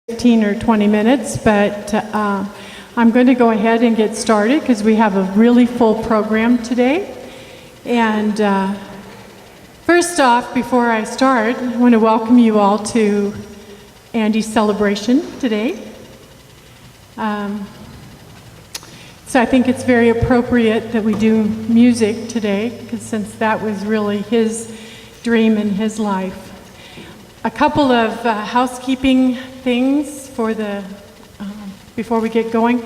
15 or 20 minutes, but I'm going to go ahead and get started because we have a really full program today. And first off, before I start, I want to welcome you all to Andy's celebration today. So I think it's very appropriate that we do music today, because since that was really his dream in his life. A couple of housekeeping things for before we get going.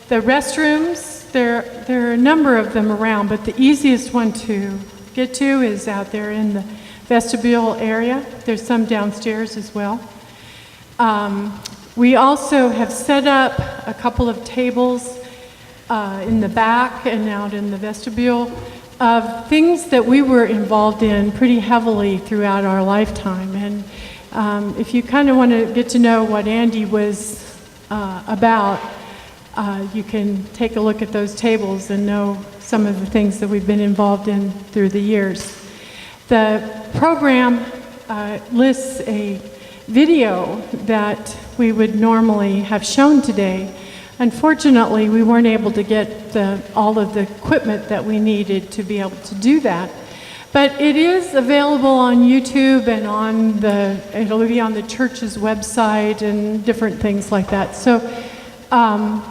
The restrooms, there are a number of them around, but the easiest one to get to is out there in the vestibule area. There's some downstairs as well. We also have set up a couple of tables in the back and out in the vestibule of things that we were involved in pretty heavily throughout our lifetime. And if you kind of want to get to know what Andy was about, you can take a look at those tables and know some of the things that we've been involved in through the years. The program lists a video that we would normally have shown today. Unfortunately, we weren't able to get all of the equipment that we needed to be able to do that. But it is available on YouTube and it'll be on the church's website and different things like that. So I'll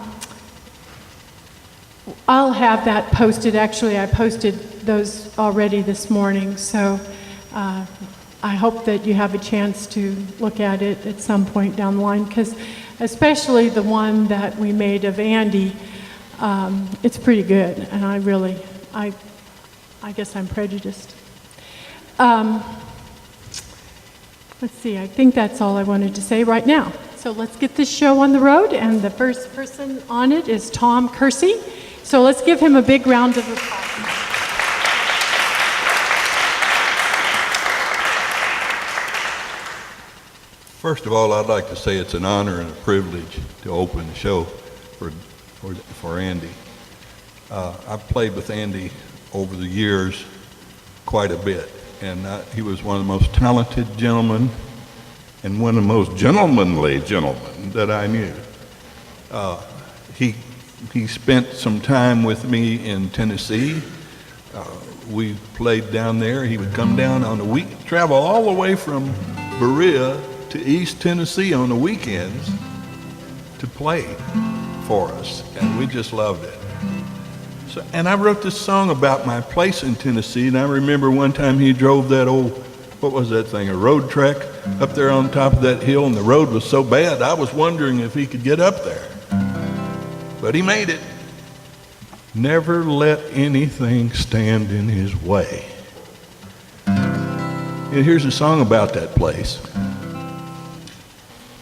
have that posted. Actually, I posted those already this morning. So I hope that you have a chance to look at it at some point down the line, because especially the one that we made of Andy, it's pretty good, and I guess I'm prejudiced. Let's see, I think that's all I wanted to say right now. So let's get this show on the road, and the first person on it is Tom Kersey. So let's give him a big round of applause. First of all, I'd like to say it's an honor and a privilege to open the show for Andy. I've played with Andy over the years quite a bit, and he was one of the most talented gentlemen and one of the most gentlemanly gentlemen that I knew. He spent some time with me in Tennessee. We played down there. He would come down on the week, travel all the way from Berea to East Tennessee on the weekends to play for us, and we just loved it. So, and I wrote this song about my place in Tennessee, and I remember one time he drove that old, what was that thing, a road track up there on top of that hill, and the road was so bad I was wondering if he could get up there. But he made it. Never let anything stand in his way. And here's a song about that place.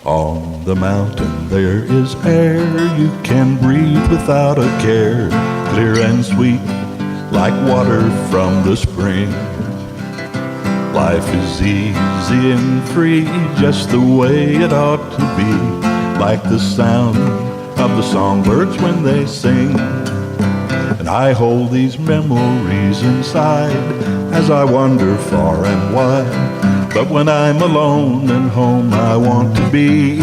On the mountain there is air you can breathe without a care, clear and sweet like water from the spring. Life is easy and free, just the way it ought to be, like the sound of the songbirds when they sing. And I hold these memories inside as I wander far and wide. But when I'm alone and home I want to be,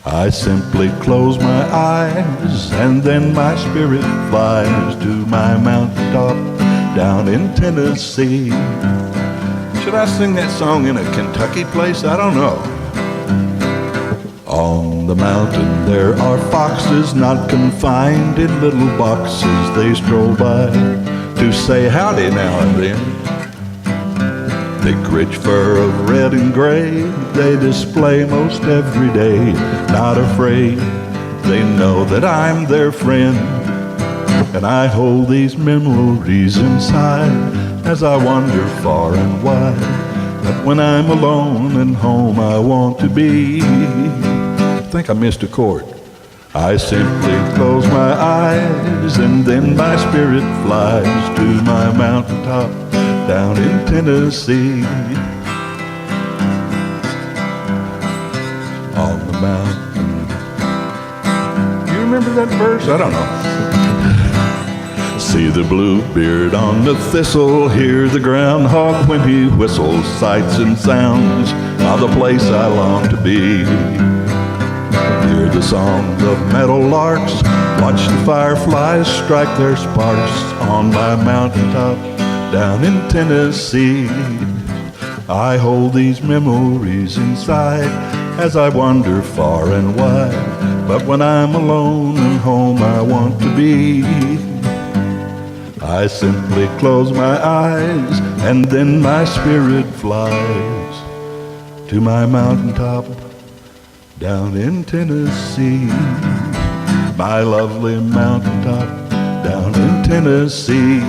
I simply close my eyes and then my spirit flies to my mountaintop down in Tennessee. Should I sing that song in a Kentucky place? I don't know. On the mountain there are foxes not confined in little boxes. They stroll by to say howdy now and then. Thick rich fur of red and gray they display most every day. Not afraid, they know that I'm their friend. And I hold these memories inside as I wander far and wide. But when I'm alone and home I want to be, I think I missed a chord. I simply close my eyes and then my spirit flies to my mountaintop down in Tennessee. On the mountain. Do you remember that verse? I don't know. See the bluebeard on the thistle, hear the groundhog when he whistles, sights and sounds of the place I long to be. Hear the songs of meadow larks, watch the fireflies strike their sparks on my mountaintop down in Tennessee. I hold these memories inside as I wander far and wide, but when I'm alone and home I want to be, I simply close my eyes and then my spirit flies to my mountaintop down in Tennessee. My lovely mountaintop down in Tennessee.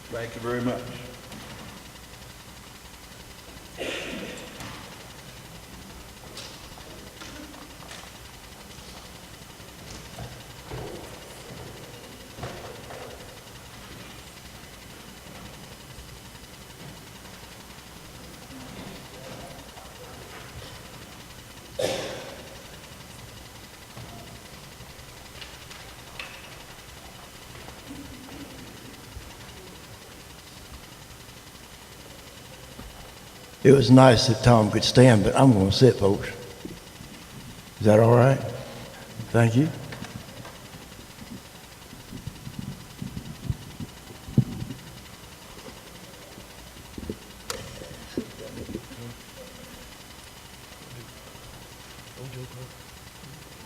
Thank you very much. It was nice that Tom could stand, but I'm going to sit, folks. Is that all right? Thank you.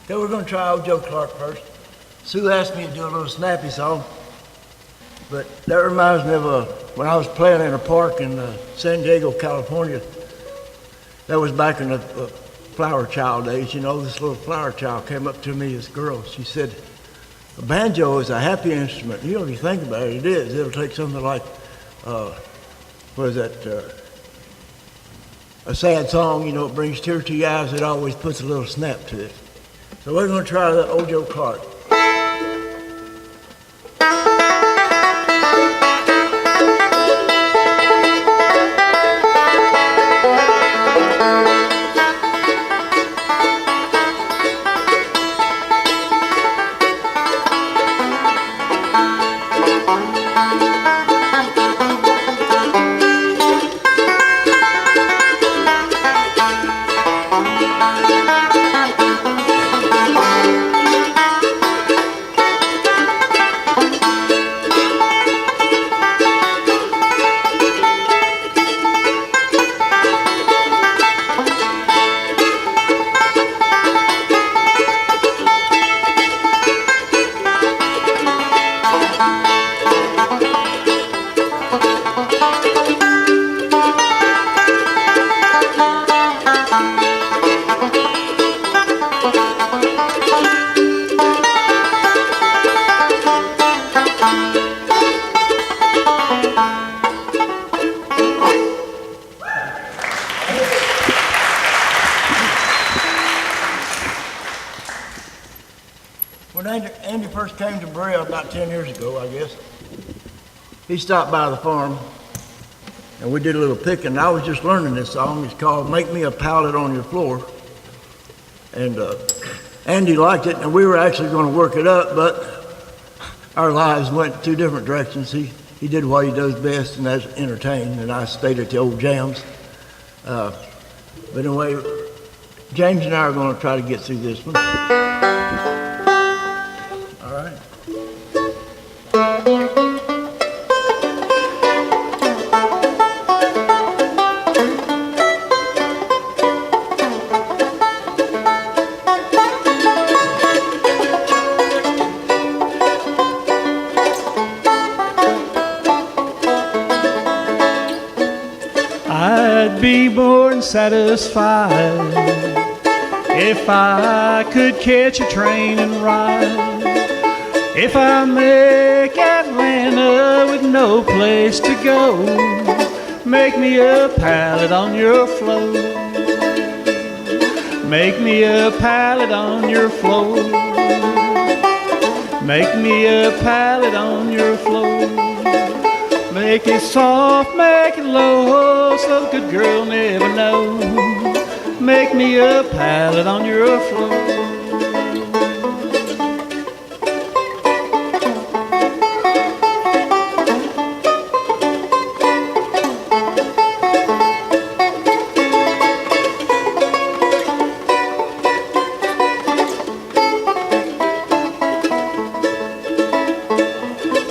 Okay, we're going to try old Joe Clark first. Sue asked me to do a little snappy song, but that reminds me of when I was playing in a park in San Diego, California. That was back in the flower child days. You know, this little flower child came up to me, this girl. She said, a banjo is a happy instrument. You know, if you think about it, it is. It'll take something like, what is that, a sad song, you know, it brings tears to your eyes. It always puts a little snap to it. So we're going to try that old Joe Clark. When Andy first came to Berea about 10 years ago, I guess, he stopped by the farm and we did a little picking. I was just learning this song. It's called Make Me a Pallet on Your Floor. And Andy liked it, and we were actually going to work it up, but our lives went two different directions. He did what he does best, and that's entertain, and I stayed at the old jams. But anyway, James and I are going to try to get through this one. All right. I'd be more than satisfied if I could catch a train and ride. If I make Atlanta with no place to go, make me a pallet on your floor. Make me a pallet on your floor. Make me a pallet on your floor. Make it soft, make it low, so the good girl never knows. make me a pallet on your floor.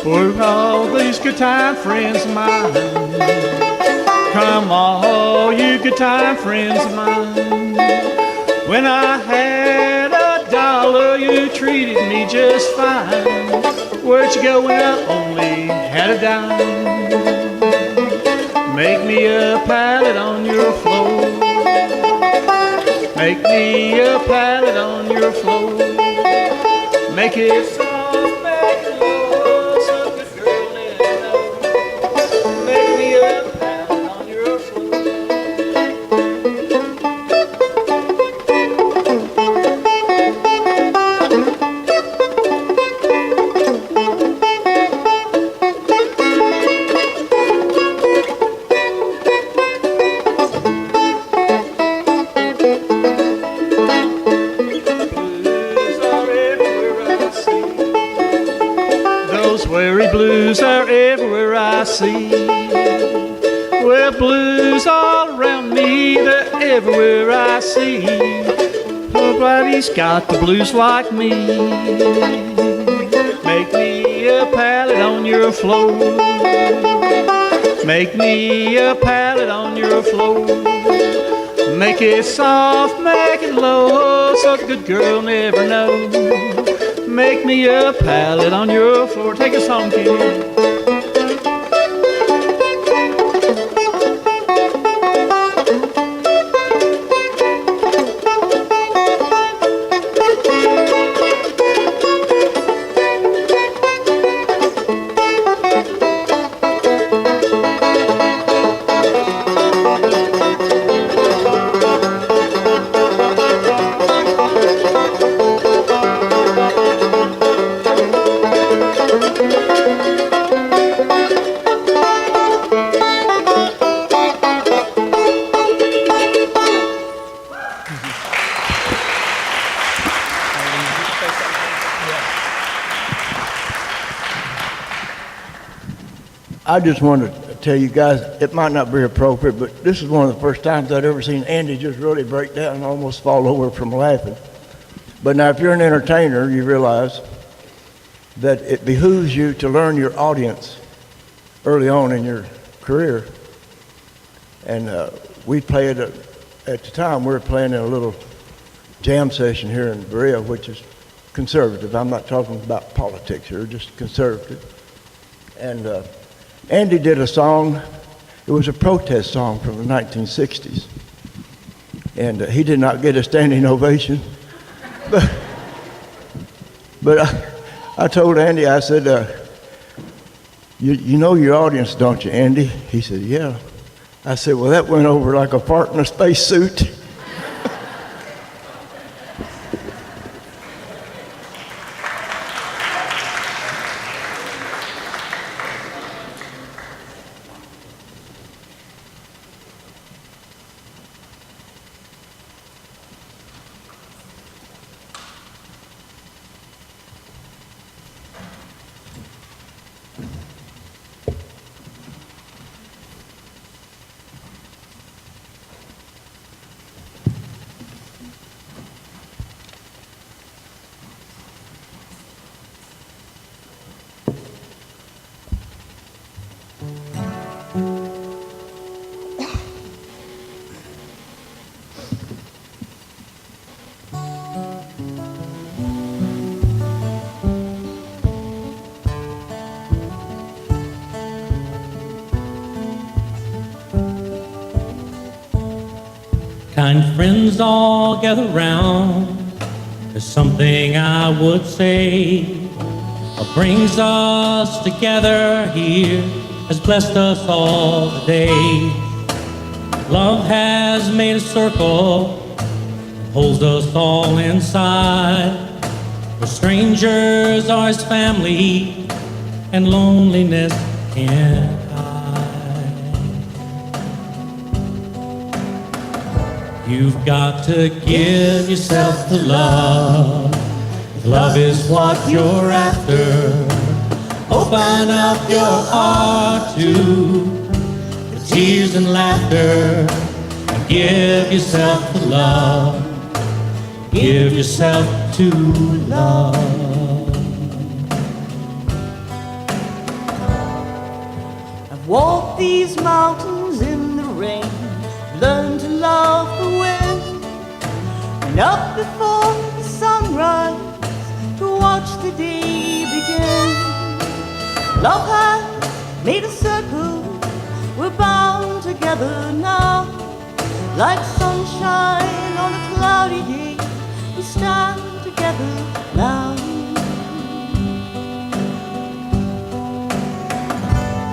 For all these good time friends of mine, come all you good time friends of mine. When I had $1, you treated me just fine. Where'd you go when I only had a dime? Make me a pallet on your floor. Make me a pallet on your floor. Make it soft, make it low, so good girl never know. Make me a pallet on your floor. Blues are everywhere I see. Well, blues all around me, they're everywhere I see. Nobody's got the blues like me. Make me a pallet on your floor. Make me a pallet on your floor. Make it soft, make it low, so the good girl never knows. Make me a pallet on your floor. Take us home, kid. I just wanted to tell you guys, it might not be appropriate, but this is one of the first times I'd ever seen Andy just really break down and almost fall over from laughing. But now, if you're an entertainer, you realize that it behooves you to learn your audience early on in your career. And we played, at the time, we were playing in a little jam session here in Berea, which is conservative. I'm not talking about politics here, just conservative. And Andy did a song. It was a protest song from the 1960s. And he did not get a standing ovation. But I told Andy, I said, you know your audience, don't you, Andy? He said, yeah. I said, well, that went over like a fart in a spacesuit. Kind friends all gather round. There's something I would say. What brings us together here has blessed us all today. Love has made a circle that holds us all inside, where strangers are his family and loneliness can't hide. You've got to give yourself to love. If love is what you're after, open up your heart to the tears and laughter. And give yourself to love. Give yourself to love. I've walked these mountains in the rain, learned to love the wind, and up before the sunrise to watch the day begin. Love has made a circle, we're bound together now, like sunshine on a cloudy day, we stand together now.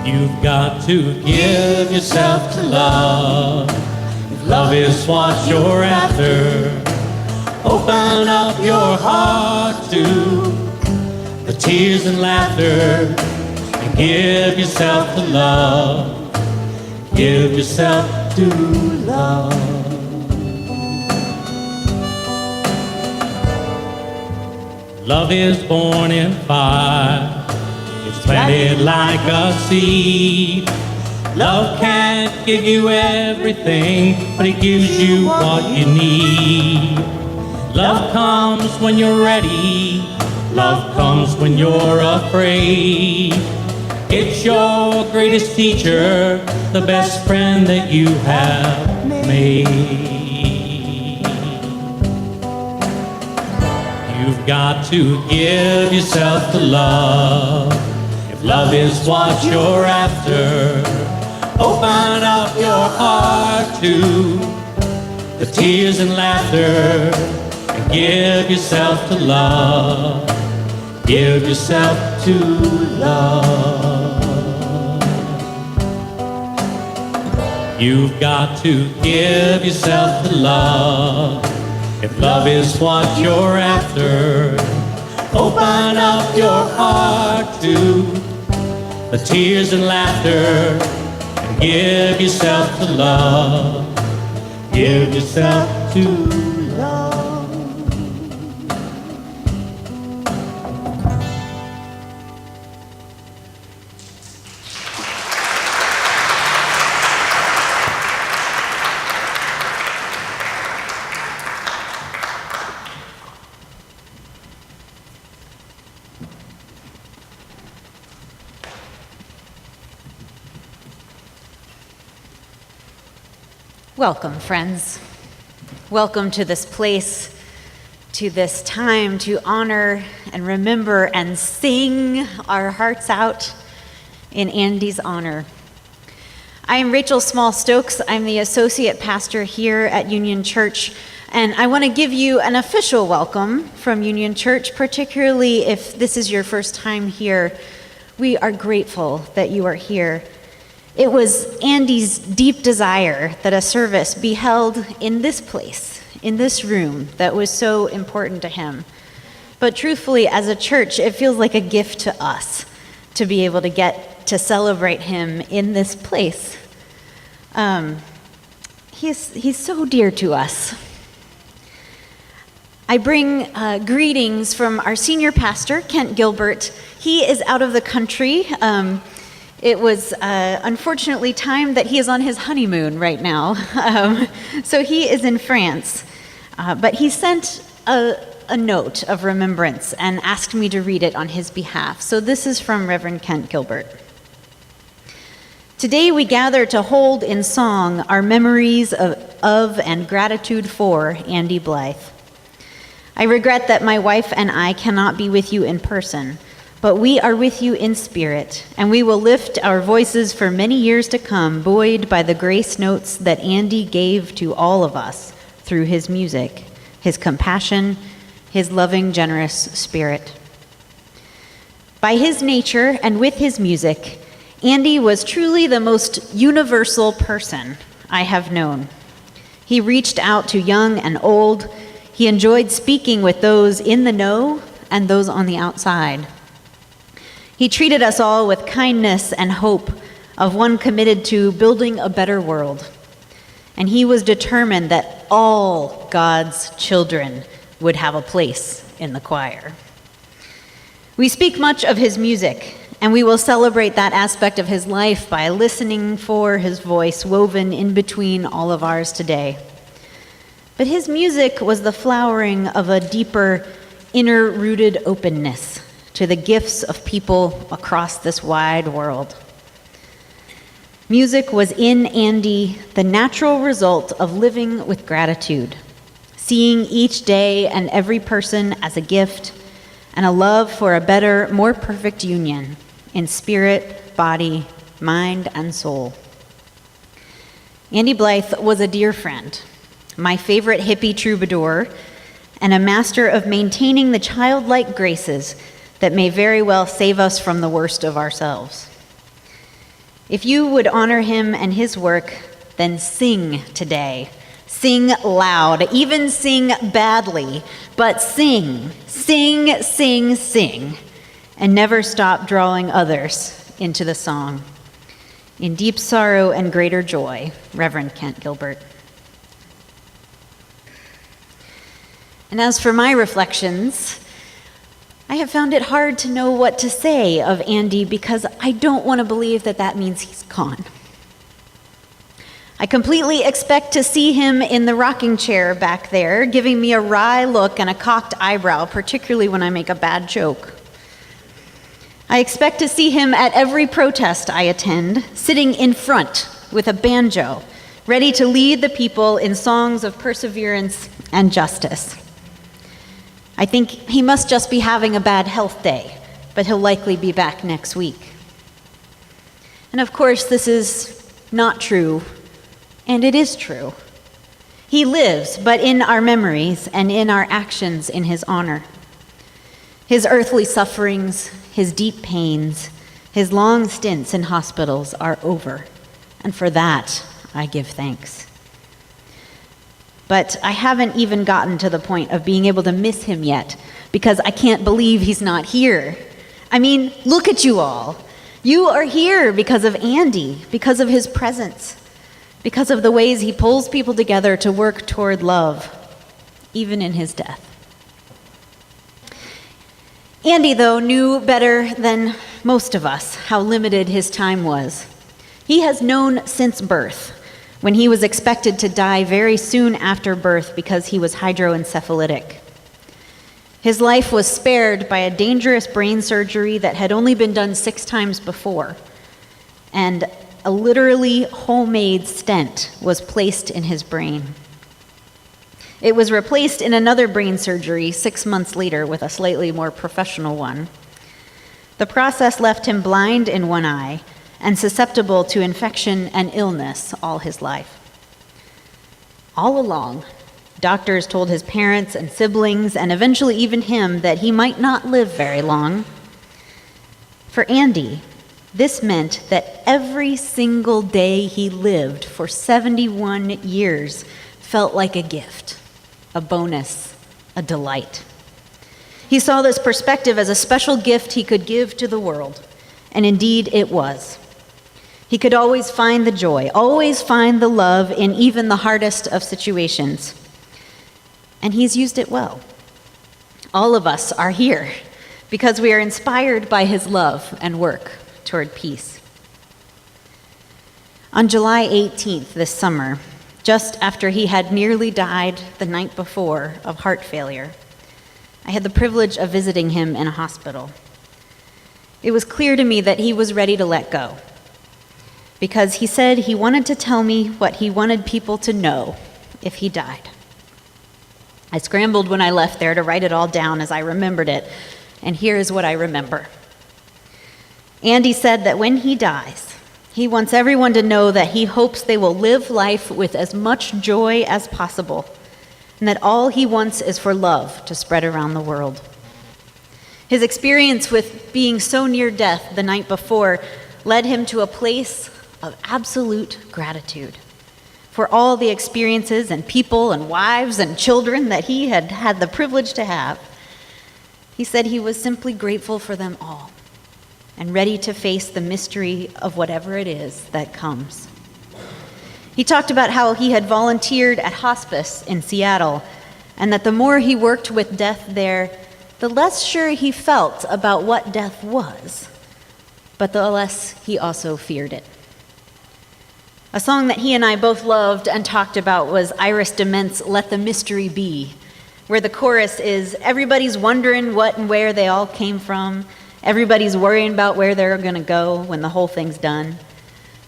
You've got to give yourself to love. If love is what you're after, open up your heart to the tears and laughter. And give yourself to love. Give yourself to love. Love is born in fire. It's planted like a seed. Love can't give you everything, but it gives you what you need. Love comes when you're ready. Love comes when you're afraid. It's your greatest teacher, the best friend that you have made. You've got to give yourself to love. If love is what you're after, open up your heart to the tears and laughter. And give yourself to love. Give yourself to love. You've got to give yourself to love. If love is what you're after, open up your heart to the tears and laughter. And give yourself to love. Give yourself to love. Welcome, friends. Welcome to this place, to this time to honor and remember and sing our hearts out in Andy's honor. I am Rachel Small-Stokes. I'm the associate pastor here at Union Church, and I want to give you an official welcome from Union Church, particularly if this is your first time here. We are grateful that you are here. It was Andy's deep desire that a service be held in this place, in this room, that was so important to him. But truthfully, as a church, it feels like a gift to us to be able to get to celebrate him in this place. He's so dear to us. I bring greetings from our senior pastor, Kent Gilbert. He is out of the country. It was unfortunately timed that he is on his honeymoon right now. So he is in France. But he sent a note of remembrance and asked me to read it on his behalf. So this is from Reverend Kent Gilbert. Today we gather to hold in song our memories of and gratitude for Andy Blythe. I regret that my wife and I cannot be with you in person, but we are with you in spirit, and we will lift our voices for many years to come, buoyed by the grace notes that Andy gave to all of us through his music, his compassion, his loving, generous spirit. By his nature and with his music, Andy was truly the most universal person I have known. He reached out to young and old. He enjoyed speaking with those in the know and those on the outside. He treated us all with kindness and hope of one committed to building a better world. And he was determined that all God's children would have a place in the choir. We speak much of his music, and we will celebrate that aspect of his life by listening for his voice woven in between all of ours today. But his music was the flowering of a deeper, inner-rooted openness to the gifts of people across this wide world. Music was in Andy the natural result of living with gratitude, seeing each day and every person as a gift, and a love for a better, more perfect union in spirit, body, mind, and soul. Andy Blythe was a dear friend, my favorite hippie troubadour, and a master of maintaining the childlike graces that may very well save us from the worst of ourselves. If you would honor him and his work, then sing today. Sing loud, even sing badly, but sing, sing, sing, sing, and never stop drawing others into the song. In deep sorrow and greater joy, Reverend Kent Gilbert. And as for my reflections, I have found it hard to know what to say of Andy because I don't want to believe that that means he's gone. I completely expect to see him in the rocking chair back there, giving me a wry look and a cocked eyebrow, particularly when I make a bad joke. I expect to see him at every protest I attend, sitting in front with a banjo, ready to lead the people in songs of perseverance and justice. I think he must just be having a bad health day, but he'll likely be back next week. And of course, this is not true, and it is true. He lives, but in our memories and in our actions in his honor. His earthly sufferings, his deep pains, his long stints in hospitals are over, and for that, I give thanks. But I haven't even gotten to the point of being able to miss him yet, because I can't believe he's not here. I mean, look at you all. You are here because of Andy, because of his presence, because of the ways he pulls people together to work toward love, even in his death. Andy, though, knew better than most of us how limited his time was. He has known since birth, when he was expected to die very soon after birth because he was hydroencephalitic. His life was spared by a dangerous brain surgery that had only been done 6 times before, and a literally homemade stent was placed in his brain. It was replaced in another brain surgery 6 months later with a slightly more professional one. The process left him blind in one eye and susceptible to infection and illness all his life. All along, doctors told his parents and siblings, and eventually even him, that he might not live very long. For Andy, this meant that every single day he lived for 71 years felt like a gift, a bonus, a delight. He saw this perspective as a special gift he could give to the world, and indeed it was. He could always find the joy, always find the love in even the hardest of situations. And he's used it well. All of us are here because we are inspired by his love and work toward peace. On July 18th this summer, just after he had nearly died the night before of heart failure, I had the privilege of visiting him in a hospital. It was clear to me that he was ready to let go, because he said he wanted to tell me what he wanted people to know if he died. I scrambled when I left there to write it all down as I remembered it, and here is what I remember. Andy said that when he dies, he wants everyone to know that he hopes they will live life with as much joy as possible, and that all he wants is for love to spread around the world. His experience with being so near death the night before led him to a place of absolute gratitude for all the experiences and people and wives and children that he had had the privilege to have. He said he was simply grateful for them all and ready to face the mystery of whatever it is that comes. He talked about how he had volunteered at hospice in Seattle, and that the more he worked with death there, the less sure he felt about what death was, but the less he also feared it. A song that he and I both loved and talked about was Iris DeMent's Let the Mystery Be, where the chorus is, everybody's wondering what and where they all came from, everybody's worrying about where they're going to go when the whole thing's done,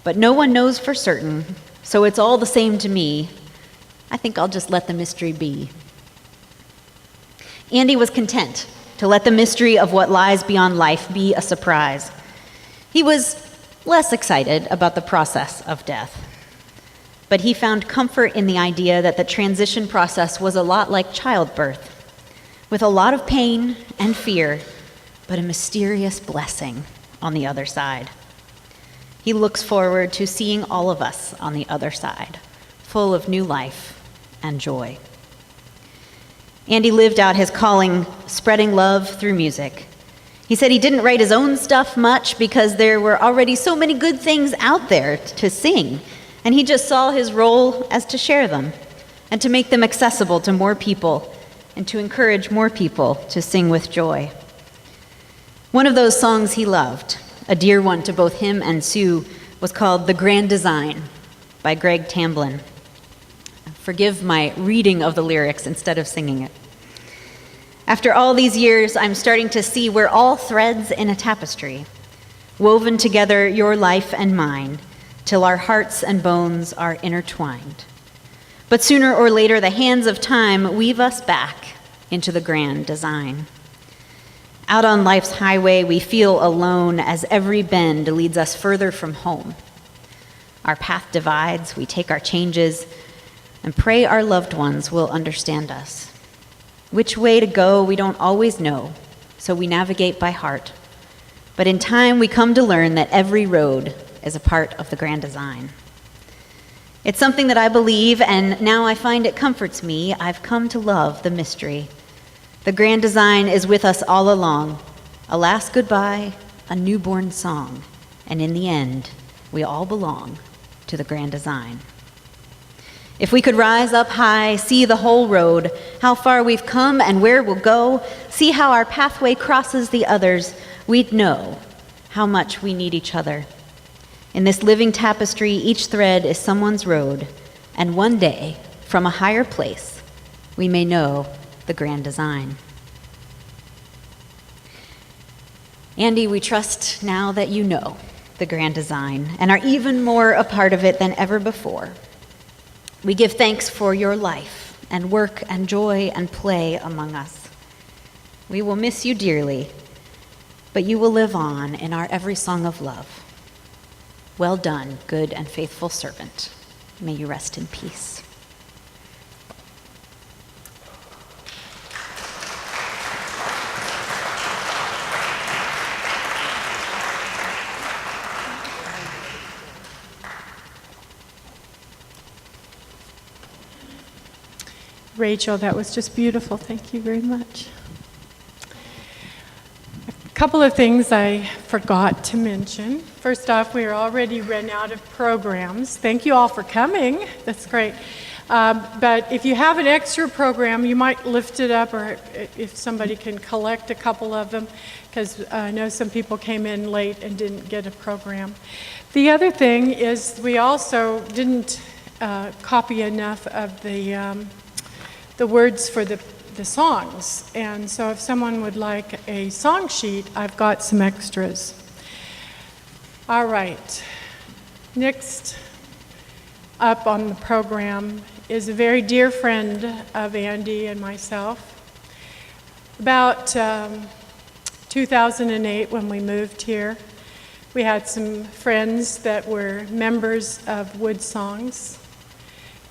but no one knows for certain, so it's all the same to me. I think I'll just let the mystery be. Andy was content to let the mystery of what lies beyond life be a surprise. He was less excited about the process of death, but he found comfort in the idea that the transition process was a lot like childbirth, with a lot of pain and fear, but a mysterious blessing on the other side. He looks forward to seeing all of us on the other side, full of new life and joy. Andy lived out his calling, spreading love through music. He said he didn't write his own stuff much because there were already so many good things out there to sing, and he just saw his role as to share them and to make them accessible to more people and to encourage more people to sing with joy. One of those songs he loved, a dear one to both him and Sue, was called The Grand Design by Greg Tamblyn. Forgive my reading of the lyrics instead of singing it. After all these years, I'm starting to see we're all threads in a tapestry, woven together your life and mine, till our hearts and bones are intertwined. But sooner or later, the hands of time weave us back into the grand design. Out on life's highway, we feel alone as every bend leads us further from home. Our path divides, we take our changes, and pray our loved ones will understand us. Which way to go, we don't always know, so we navigate by heart. But in time, we come to learn that every road is a part of the grand design. It's something that I believe, and now I find it comforts me. I've come to love the mystery. The grand design is with us all along. A last goodbye, a newborn song, and in the end, we all belong to the grand design. If we could rise up high, see the whole road, how far we've come and where we'll go, see how our pathway crosses the others, we'd know how much we need each other. In this living tapestry, each thread is someone's road, and one day, from a higher place, we may know the grand design. Andy, we trust now that you know the grand design and are even more a part of it than ever before. We give thanks for your life and work and joy and play among us. We will miss you dearly, but you will live on in our every song of love. Well done, good and faithful servant. May you rest in peace. Rachel, that was just beautiful. Thank you very much. A couple of things I forgot to mention. First off, we are already run out of programs. Thank you all for coming. That's great. But if you have an extra program, you might lift it up, or if somebody can collect a couple of them, because I know some people came in late and didn't get a program. The other thing is we also didn't copy enough of the words for the songs. And so if someone would like a song sheet, I've got some extras. All right. Next up on the program is a very dear friend of Andy and myself. About 2008, when we moved here, we had some friends that were members of Wood Songs.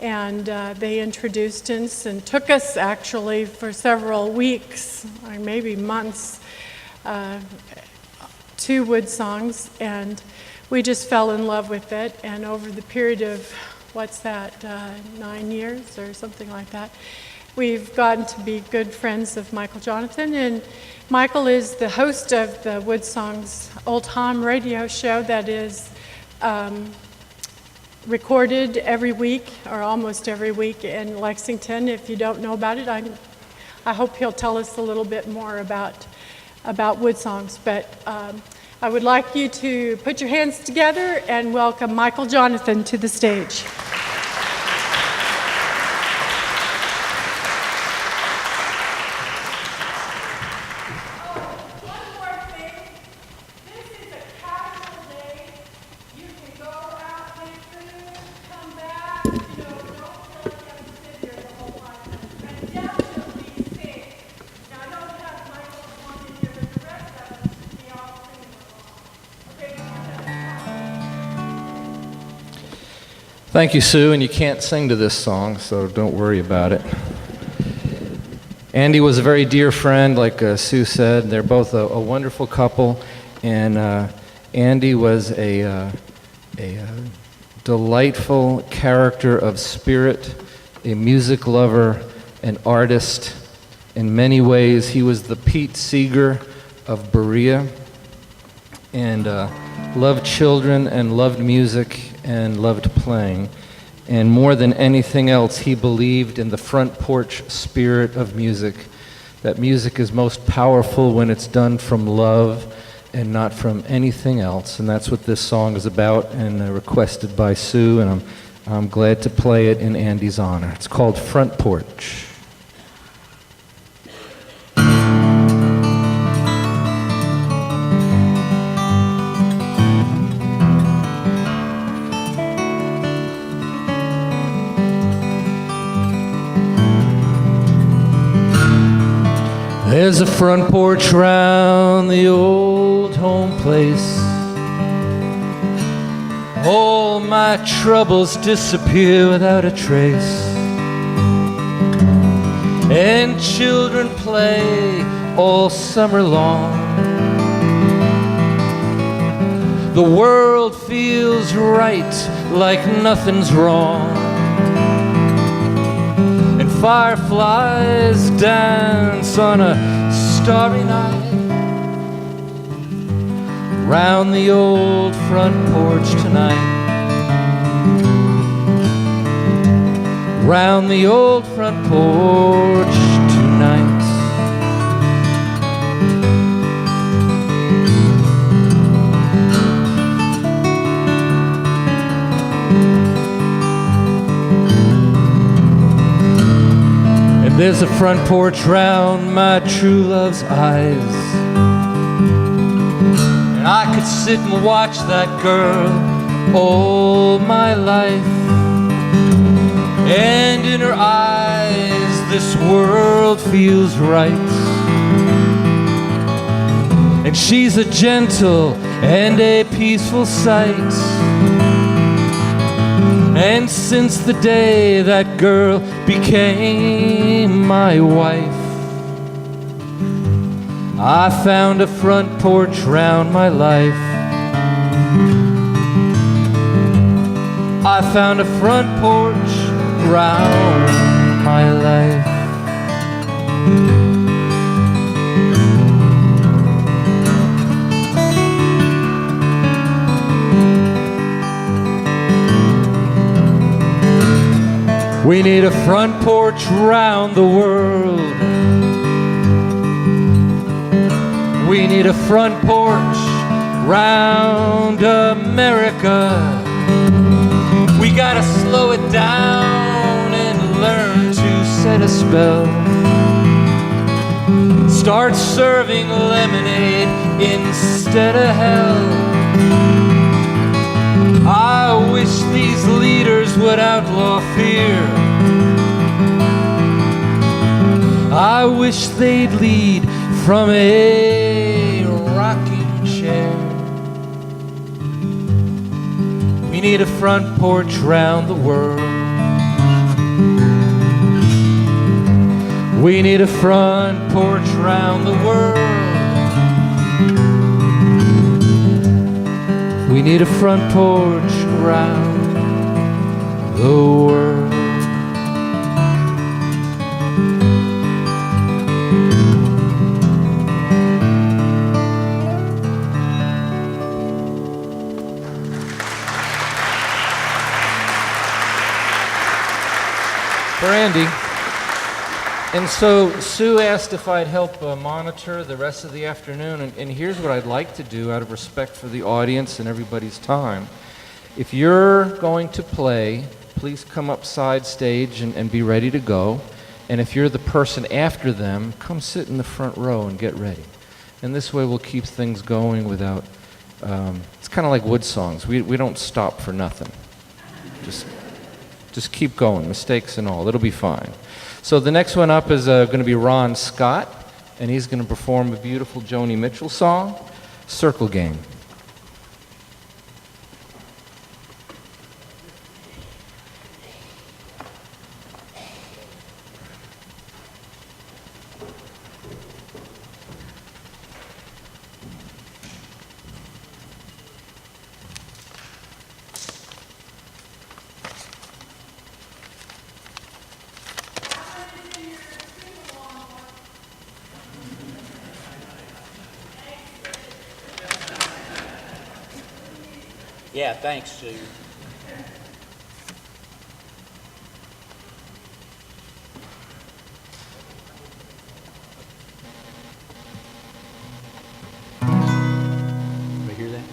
And they introduced us and took us actually for several weeks, or maybe months, to Wood Songs. And we just fell in love with it. And over the period of, 9 years or something like that, we've gotten to be good friends of Michael Jonathan. And Michael is the host of the Wood Songs old time radio show that is recorded every week or almost every week in Lexington. If you don't know about it, I hope he'll tell us a little bit more about wood songs. But I would like you to put your hands together and welcome Michael Jonathan to the stage. Thank you, Sue, and you can't sing to this song, so don't worry about it. Andy was a very dear friend, like Sue said. They're both a wonderful couple, and Andy was a delightful character of spirit, a music lover, an artist. In many ways, he was the Pete Seeger of Berea, and loved children and loved music and loved playing. And more than anything else, he believed in the front porch spirit of music, that music is most powerful when it's done from love and not from anything else. And that's what this song is about, and requested by Sue, and I'm glad to play it in Andy's honor. It's called Front Porch. There's a front porch round the old home place. All my troubles disappear without a trace. And children play all summer long. The world feels right, like nothing's wrong. Fireflies dance on a starry night round the old front porch tonight. Round the old front porch tonight. There's a front porch round my true love's eyes, and I could sit and watch that girl all my life. And in her eyes this world feels right. And she's a gentle and a peaceful sight. And since the day that girl became my wife, I found a front porch round my life. I found a front porch round my life. We need a front porch round the world. We need a front porch round America. We gotta slow it down and learn to set a spell. Start serving lemonade instead of hell. I wish these leaders would outlaw fear. I wish they'd lead from a rocking chair. We need a front porch round the world. We need a front porch round the world. We need a front porch round the world. Andy. And so Sue asked if I'd help monitor the rest of the afternoon, and here's what I'd like to do out of respect for the audience and everybody's time. If you're going to play, please come up side stage and be ready to go. And if you're the person after them, come sit in the front row and get ready. And this way we'll keep things going without, it's kind of like Wood songs. We don't stop for nothing. Just keep going, mistakes and all. It'll be fine. So the next one up is going to be Ron Scott, and he's going to perform a beautiful Joni Mitchell song, Circle Game. Yeah, thanks, Sue. Did you hear that?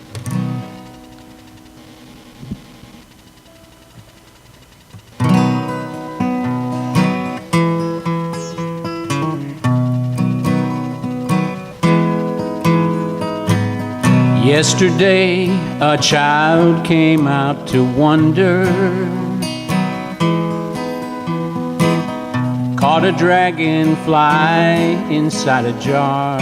Yesterday, a child came out to wonder, caught a dragonfly inside a jar.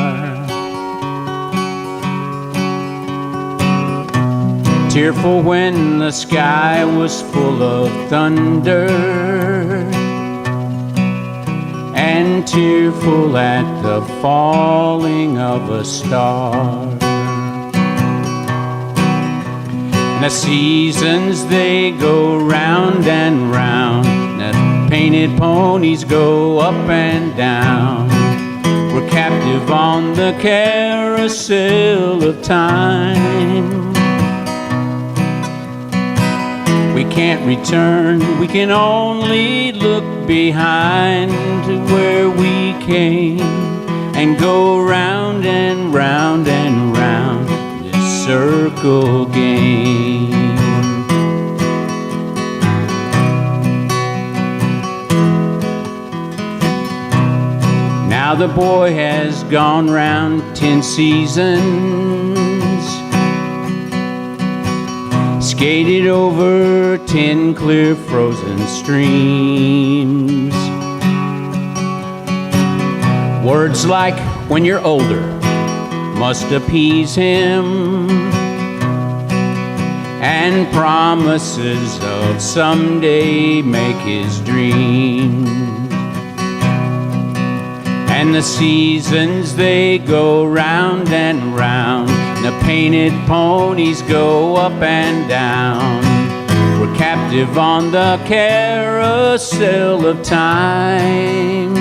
Tearful when the sky was full of thunder, and tearful at the falling of a star. The seasons, they go round and round. The painted ponies go up and down. We're captive on the carousel of time. We can't return, we can only look behind to where we came and go round and round and round this circle game. Now the boy has gone round 10 seasons, skated over 10 clear frozen streams. Words like when you're older must appease him, and promises of someday make his dreams. And the seasons, they go round and round, and the painted ponies go up and down. We're captive on the carousel of time.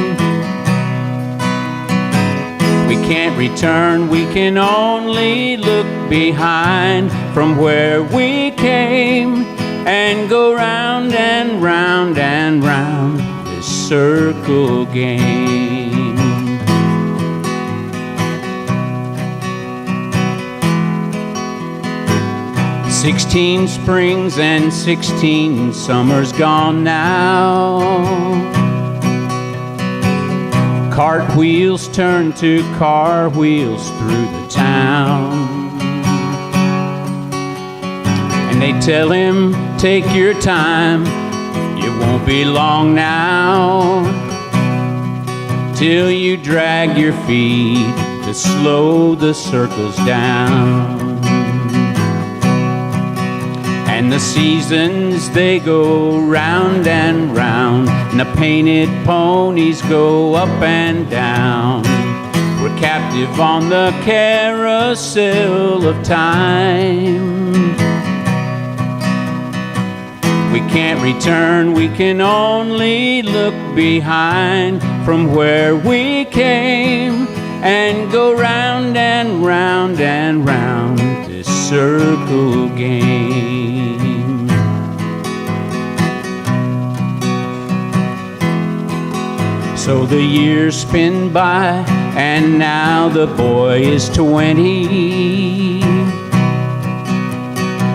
We can't return, we can only look behind from where we came and go round and round and round this circle game. 16 springs and 16 summers gone now. Cartwheels turn to car wheels through the town. And they tell him, take your time, it won't be long now till you drag your feet to slow the circles down. And the seasons, they go round and round, and the painted ponies go up and down. We're captive on the carousel of time. We can't return, we can only look behind from where we came and go round and round and round this circle game. So the years spin by, and now the boy is 20.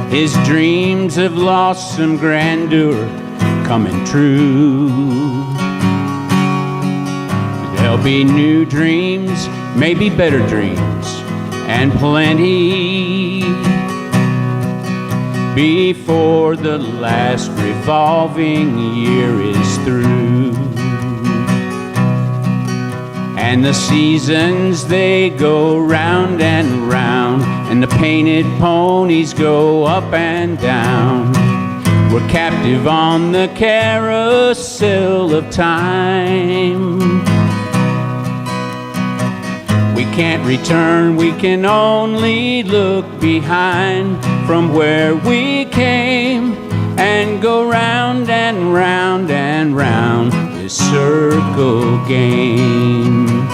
His dreams have lost some grandeur, coming true. There'll be new dreams, maybe better dreams, and plenty before the last revolving year is through. And the seasons, they go round and round, and the painted ponies go up and down. We're captive on the carousel of time. We can't return, we can only look behind from where we came and go round and round and round this circle game.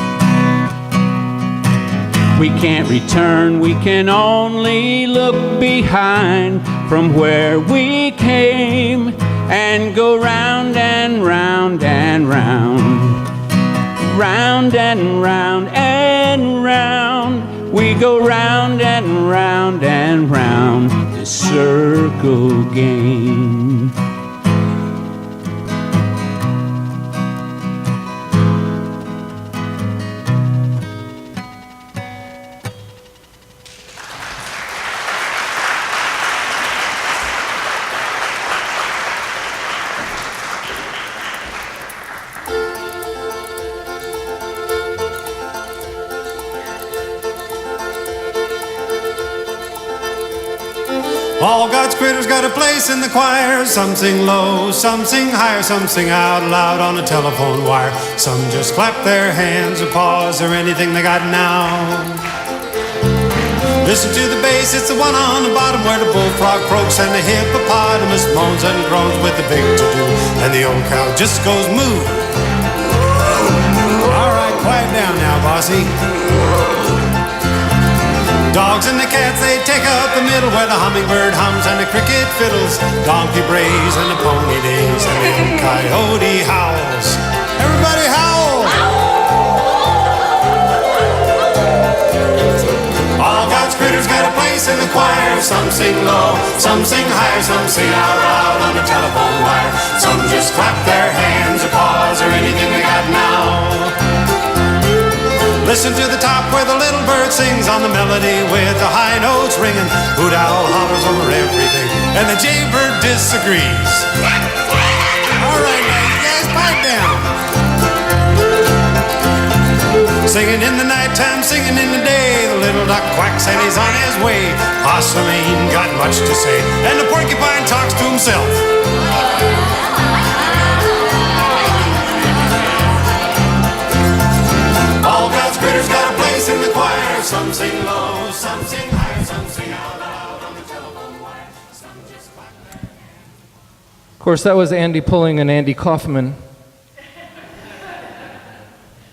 We can't return, we can only look behind from where we came and go round and round and round. Round and round and round, we go round and round and round this circle game. All God's critters got a place in the choir. Some sing low, some sing higher, some sing out loud on a telephone wire. Some just clap their hands or paws or anything they got now. Listen to the bass, it's the one on the bottom where the bullfrog croaks and the hippopotamus moans and groans with the big to-do, and the old cow just goes moo. All right, quiet down now, bossy. Dogs and the cats, they take up the middle where the hummingbird hums and the cricket fiddles, donkey brays and the pony days, and the old coyote howls. Everybody howl! All God's critters got a place in the choir. Some sing low, some sing higher, some sing out loud on the telephone wire. Some just clap their hands or paws or anything they got now. Listen to the top where the little bird sings on the melody with the high notes ringing. Hoot owl hollers over everything, and the jaybird disagrees. All right, now you guys pipe down. Singing in the nighttime, singing in the day, the little duck quacks and he's on his way. Possum ain't got much to say, and the porcupine talks to himself. All God's critters got a place in the choir. Some sing low, some sing higher, some sing out loud on the telephone wire. Some just clap their hands. Of course, that was Andy pulling an Andy Kaufman.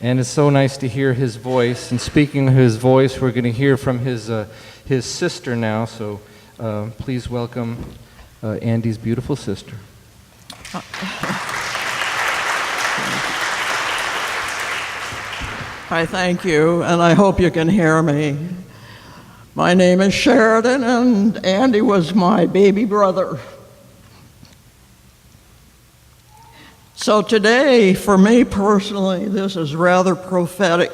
And it's so nice to hear his voice. And speaking of his voice, we're going to hear from his sister now. So please welcome Andy's beautiful sister. I thank you, and I hope you can hear me. My name is Sheridan, and Andy was my baby brother. So today, for me personally, this is rather prophetic.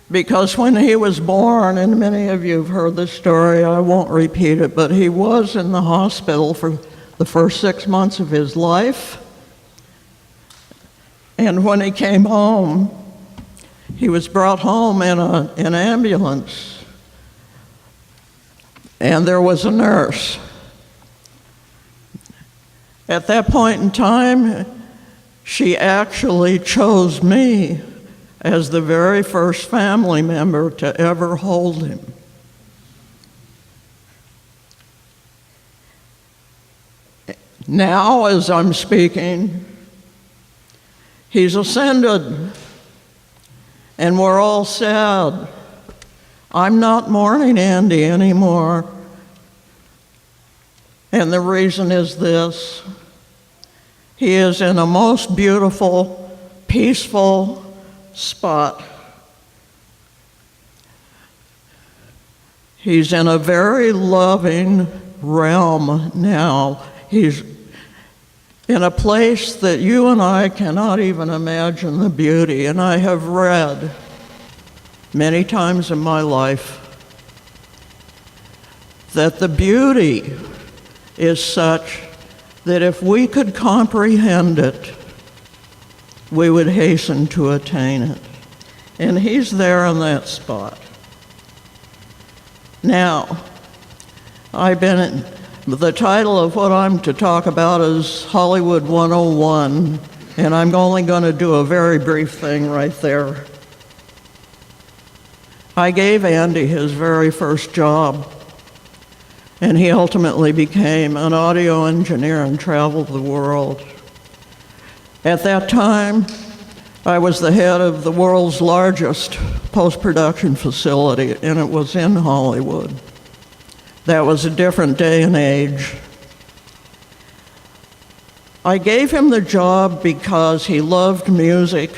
Because when he was born, and many of you have heard this story, I won't repeat it, but he was in the hospital for the first 6 months of his life. And when he came home, he was brought home in an ambulance. And there was a nurse. At that point in time, she actually chose me as the very first family member to ever hold him. Now, as I'm speaking, he's ascended, and we're all sad. I'm not mourning Andy anymore. And the reason is this. He is in a most beautiful, peaceful spot. He's in a very loving realm now. He's in a place that you and I cannot even imagine the beauty. And I have read many times in my life that the beauty is such that if we could comprehend it, we would hasten to attain it. And he's there in that spot. Now, the title of what I'm to talk about is Hollywood 101, and I'm only going to do a very brief thing right there. I gave Andy his very first job, and he ultimately became an audio engineer and traveled the world. At that time, I was the head of the world's largest post-production facility, and it was in Hollywood. That was a different day and age. I gave him the job because he loved music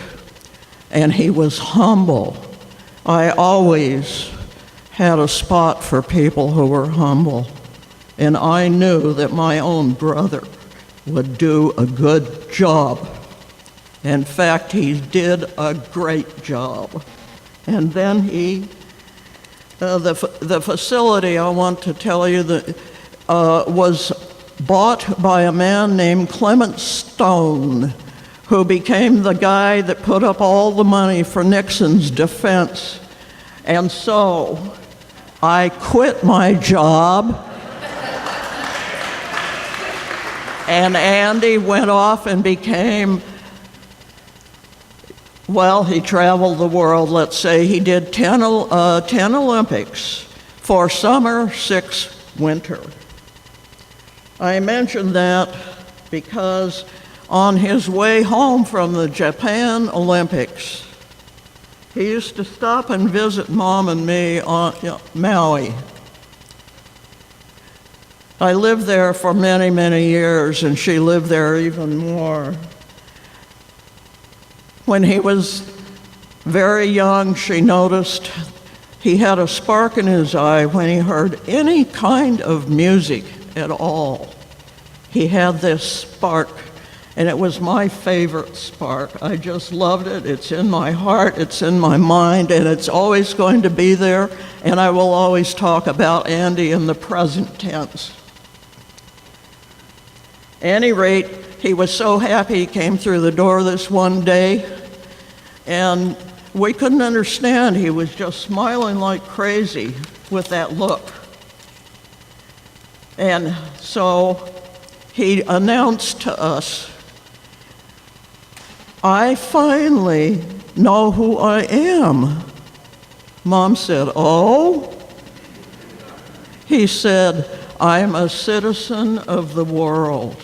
and he was humble. I always had a spot for people who were humble, and I knew that my own brother would do a good job. In fact, he did a great job. And then the facility, I want to tell you, that was bought by a man named Clement Stone, who became the guy that put up all the money for Nixon's defense. And so I quit my job, and Andy went off and became, well, he traveled the world. Let's say he did 10 Olympics, 4 summer, 6 winter. I mention that because on his way home from the Japan Olympics, he used to stop and visit Mom and me on Maui. I lived there for many, many years, and she lived there even more. When he was very young, she noticed he had a spark in his eye when he heard any kind of music at all. He had this spark, and it was my favorite spark. I just loved it. It's in my heart, it's in my mind, and it's always going to be there, and I will always talk about Andy in the present tense. At any rate, he was so happy he came through the door this one day, and we couldn't understand. He was just smiling like crazy with that look. And so he announced to us, "I finally know who I am." Mom said, "Oh?" He said, "I'm a citizen of the world."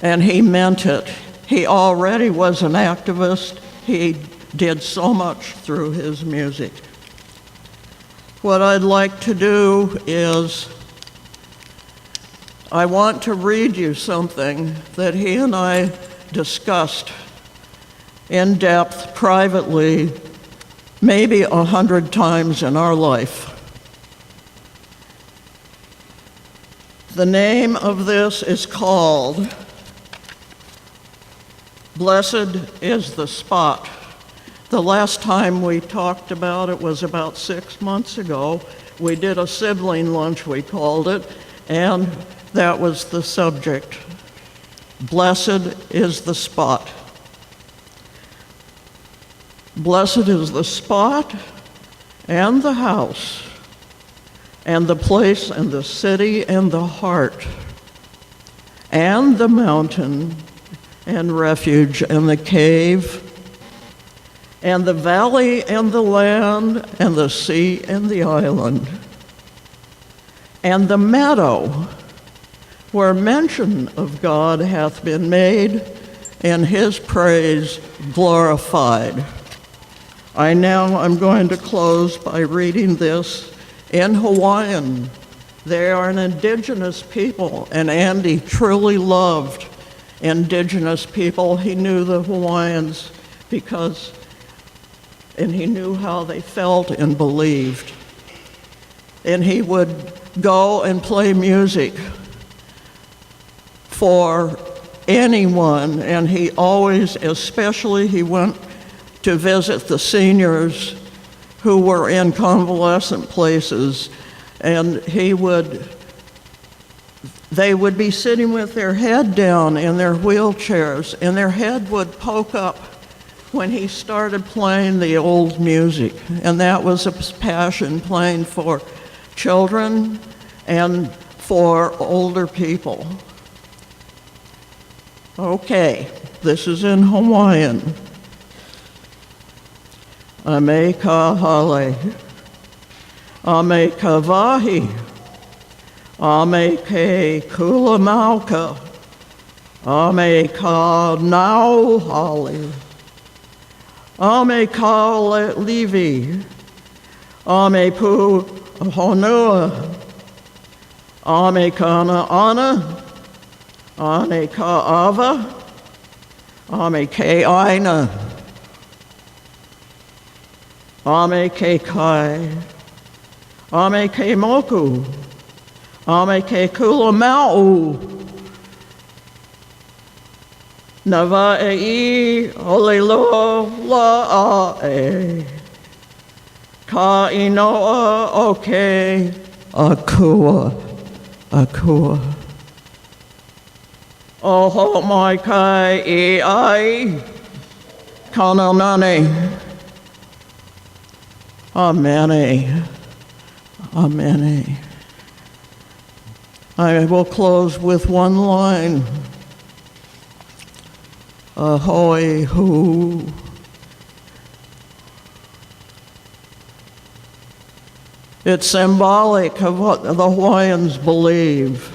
And he meant it. He already was an activist. He did so much through his music. What I'd like to do is, I want to read you something that he and I discussed in depth, privately, maybe 100 times in our life. The name of this is called Blessed is the Spot. The last time we talked about it was about 6 months ago. We did a sibling lunch, we called it, and that was the subject. Blessed is the spot. Blessed is the spot and the house and the place and the city and the heart and the mountain and refuge and the cave and the valley and the land and the sea and the island and the meadow where mention of God hath been made and his praise glorified. I'm going to close by reading this in Hawaiian They are an indigenous people, and Andy truly loved indigenous people. He knew the Hawaiians and he knew how they felt and believed. And he would go and play music for anyone, and he always, especially he went to visit the seniors who were in convalescent places, and they would be sitting with their head down in their wheelchairs, and their head would poke up when he started playing the old music. And that was his passion, playing for children and for older people. Okay, this is in Hawaiian. Ame ka hale, ame ka vahi, ame ke kula mauka, ame ka nau hale, ame ka levi, ame pu honua, ame kana ana, ane ka ava, ame ke aina, ame ke kai, ame ke moku, ame ke kula mau, nava e I ole loa la a e, ka inoa oke akua, akua. Oho mai kai I ai, kana nane. Amen. Amen. I will close with one line. Ahoy hu. It's symbolic of what the Hawaiians believe.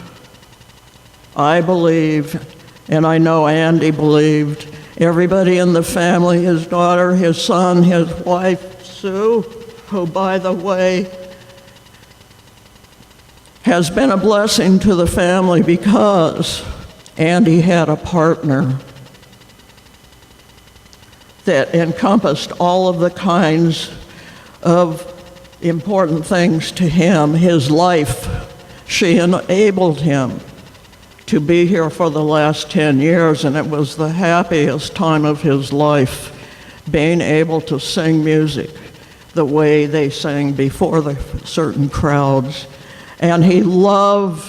I believe, and I know Andy believed, everybody in the family, his daughter, his son, his wife, Sue, who, by the way, has been a blessing to the family because Andy had a partner that encompassed all of the kinds of important things to him. His life, she enabled him to be here for the last 10 years, and it was the happiest time of his life, being able to sing music the way they sang before the certain crowds. And he loved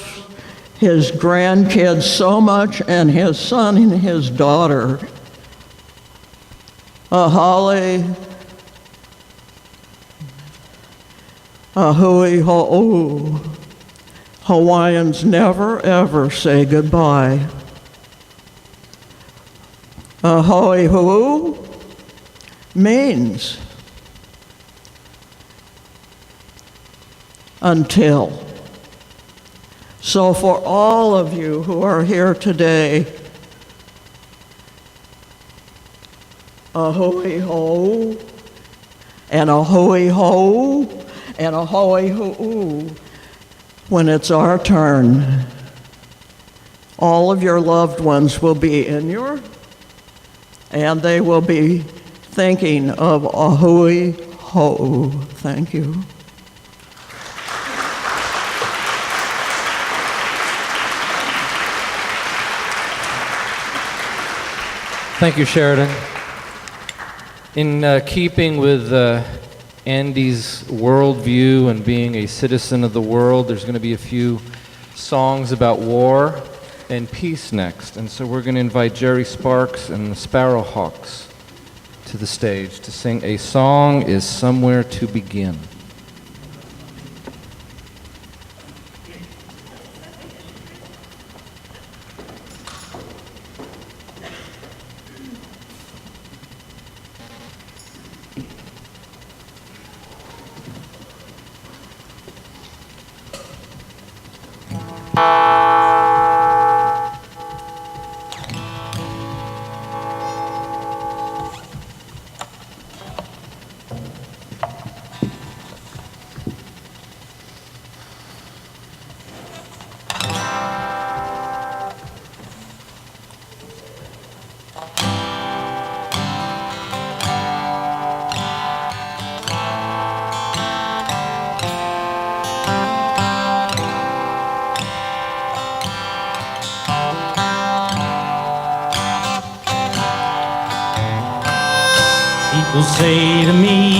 his grandkids so much, and his son and his daughter. Ahale, ahui ho'u. Hawaiians never ever say goodbye. Ahoi hu means until. So for all of you who are here today, ahoy ho, and ahoy ho, and ahoy hu. When it's our turn, all of your loved ones will be in and they will be thinking of ahui ho'u. Thank you. Thank you, Sheridan. In keeping with Andy's worldview and being a citizen of the world, there's going to be a few songs about war and peace next. And so we're going to invite Jerry Sparks and the Sparrowhawks to the stage to sing A Song Is Somewhere to Begin. People say to me,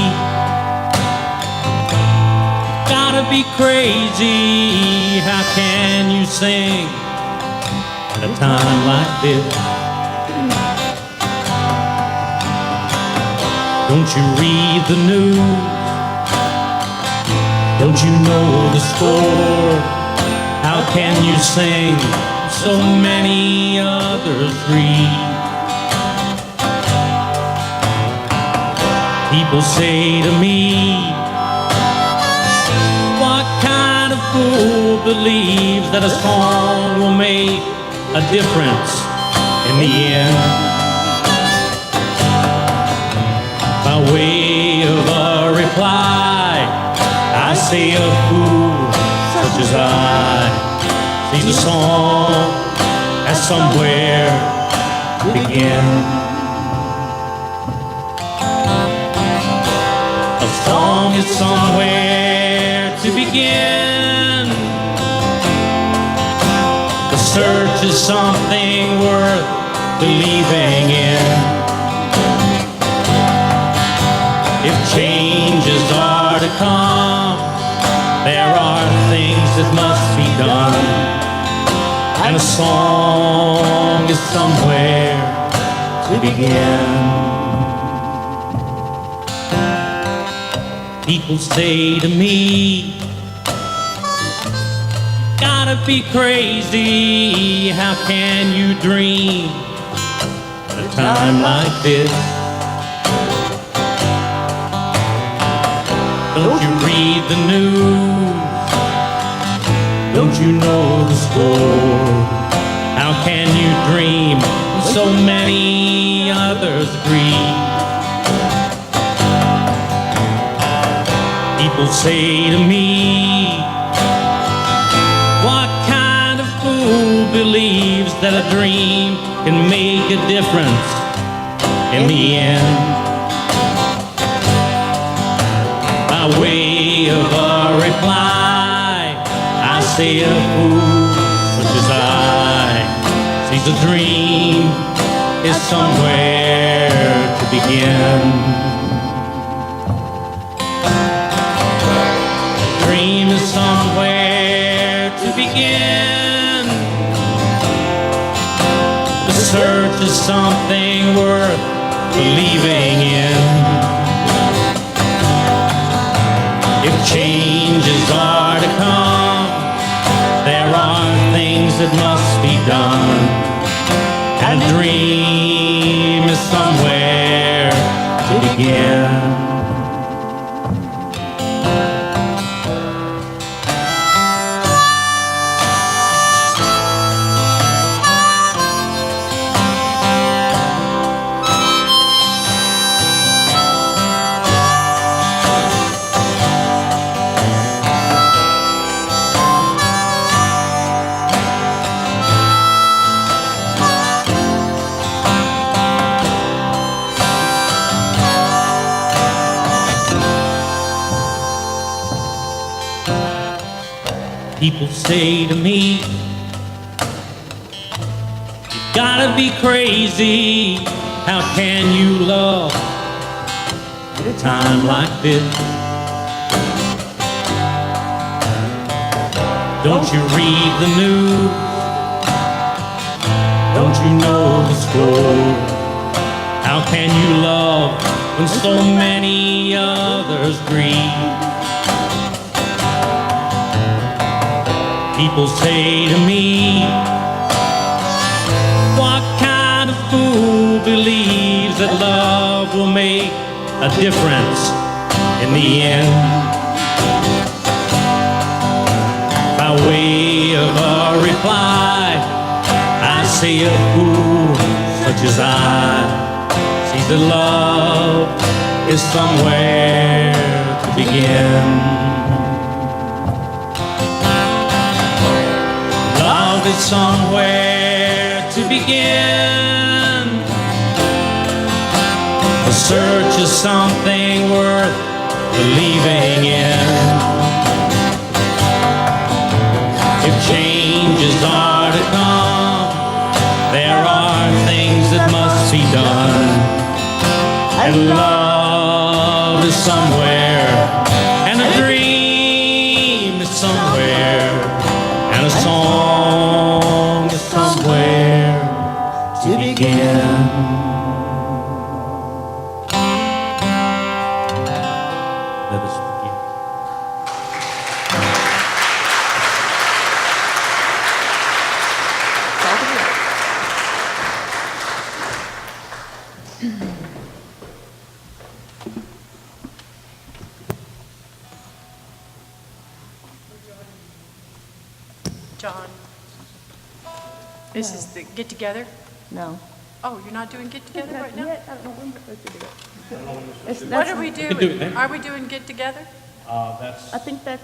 gotta be crazy, how can you sing at a time like this? Don't you read the news? Don't you know the score? How can you sing? So many others read. People say to me, what kind of fool believes that a song will make a difference in the end? By way of a reply, I say a fool such as I sees a song as somewhere to begin. A song is somewhere to begin. The search is something worth believing in. If changes are to come, there are things that must be done, and a song is somewhere to begin. People say to me, gotta be crazy, how can you dream at a time like this? Don't you read the news? Don't you know the score? How can you dream when so many others agree? People say to me, what kind of fool believes that a dream can make a difference in the end? By way of a reply, I say a fool such as I sees a dream is somewhere to begin. A dream is somewhere to begin. The search is something worth believing in. If changes are to come, there are things that must be done, and a dream is somewhere to begin. People say to me, you gotta be crazy, how can you love at a time like this? Don't you read the news? Don't you know the score? How can you love when so many others grieve? People say to me, what kind of fool believes that love will make a difference in the end? By way of a reply, I say a fool such as I sees that love is somewhere to begin. Love is somewhere to begin. The search is something worth believing in. If changes are to come, there are things that must be done, and love is somewhere, and a dream is somewhere, and a song is somewhere to begin. Let us begin. John, this is the get together? No. Oh, you're not doing get together right now? I don't know when we're supposed to do it. What are we can do it doing? then. Are we doing get together? That's I think that's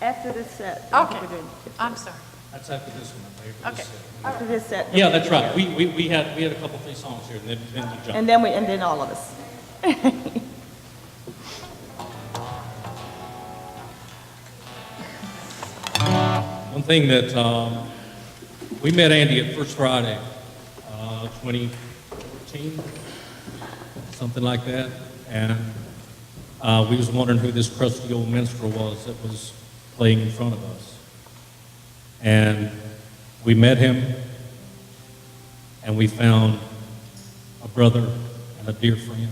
after this set. I think Okay, we're doing it. I'm sorry. after this one. Okay. After this set. then Yeah, we that's do right. it. We had a couple, 3 songs here, and then we jumped. And then all of us. One thing that, we met Andy at First Friday, 2014, something like that, and we was wondering who this crusty old minstrel was that was playing in front of us. And we met him, and we found a brother and a dear friend.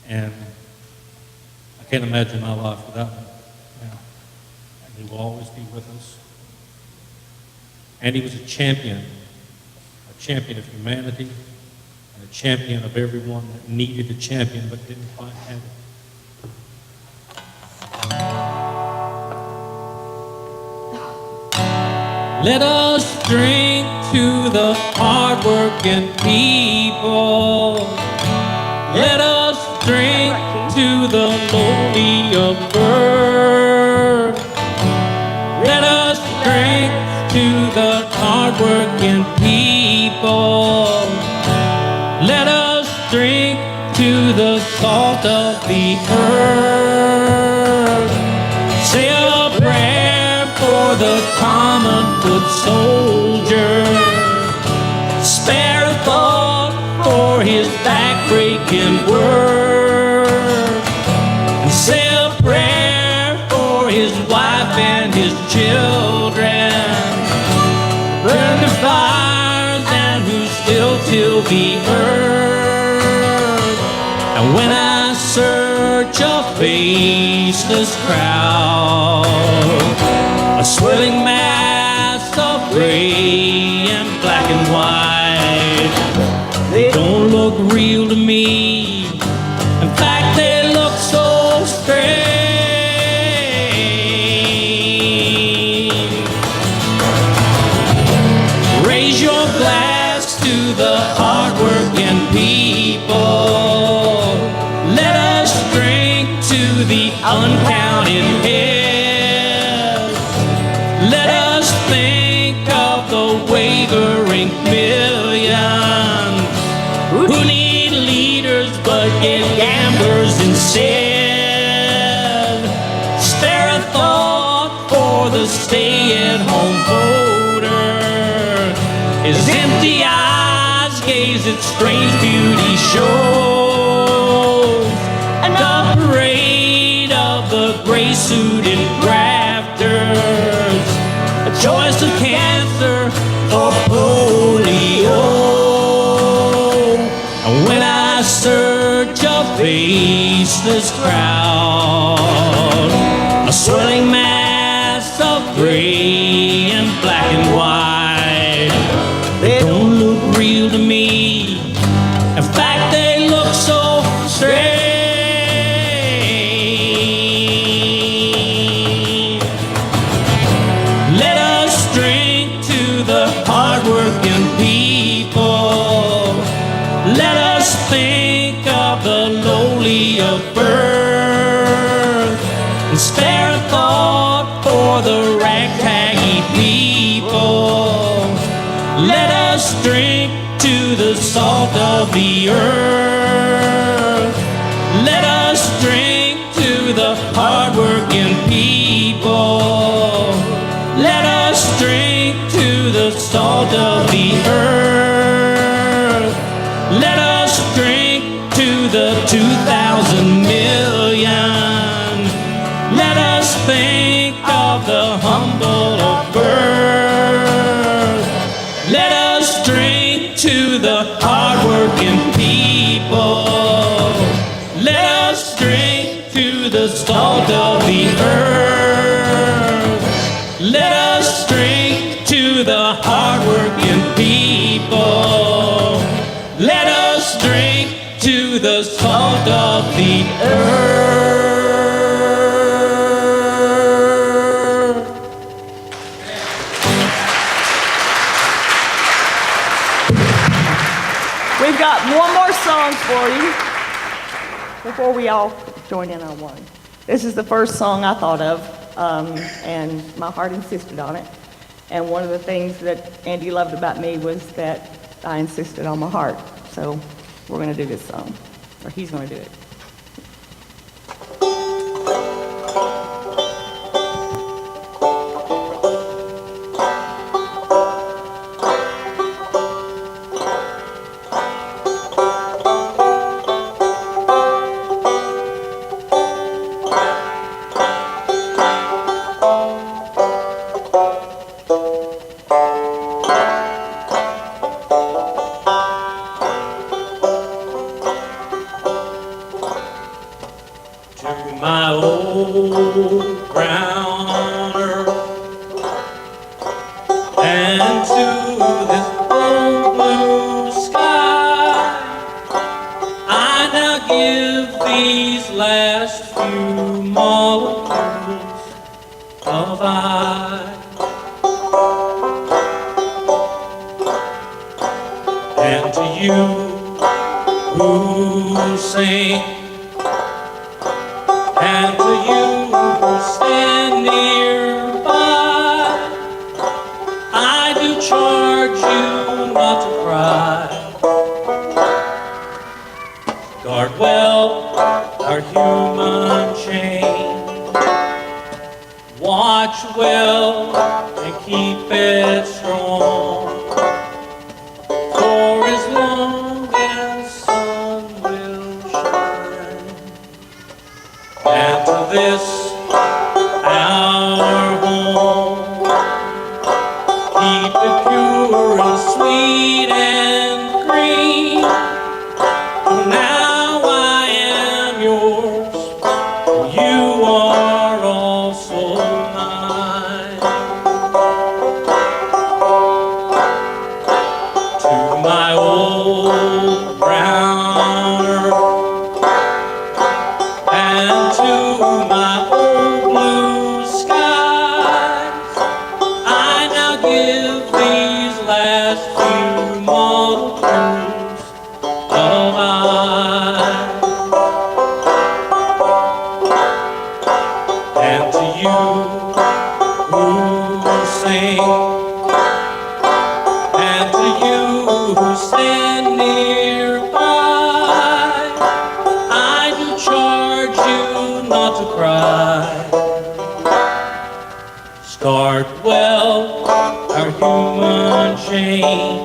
And I can't imagine my life without him now. And he will always be with us. And he was a champion of humanity, and a champion of everyone that needed a champion but didn't quite have it. Let us drink to the hardworking people. Let us drink to the lowly of birth. Let us drink to the hardworking people. Let us drink to the salt of the earth. Say a prayer for the common foot soldier. Spare a thought for his back-breaking work. And say a prayer for his wife and his children. Burn the fires and who still till the earth. And when I search a faceless crowd, a swirling mass of gray and black and white, they don't look real to me. In fact, they look so strange. Raise your glass to the hardworking people. Let us drink to the uncounted heads. Let us think of the wavering millions who need leaders but get gamblers instead. Spare a thought for the stay-at-home voter. His empty eyes gaze at strange beauty shows, and the parade of the gray-suited grafters, a choice of cancer or polio. And when I search a faceless crowd, a swirling mass of gray and black and white, they don't look real to me. In fact, they look so strange. Let us drink to the hardworking people. Let us think of the lowly of birth, and spare a thought for the ragtaggy people. Let us drink to the salt of the earth. Let us drink to the hardworking people. Let us drink to the salt of the earth. Let us drink to the salt of the earth. Let us drink to the hardworking people. Let us drink to the salt of the earth. We've got one more song for you before we all join in on one. This is the first song I thought of, and my heart insisted on it. And one of the things that Andy loved about me was that I insisted on my heart. So we're going to do this song, or he's going to do it. My old brown earth and to this old blue sky, I now give these last few molecules of I. And to you who sing, and to you who stand nearby, I do charge you not to cry. Guard well our human chain. Watch well and keep it strong. For as long as sun will shine, and to this our home, keep it pure and sweet and green. For now I am yours, you are also mine. To my old brown earth and to my old blue skies, I now give these last few molecules of I. And to you who sing, and to you who stand nearby, I do charge you not to cry. Guard well our human chain.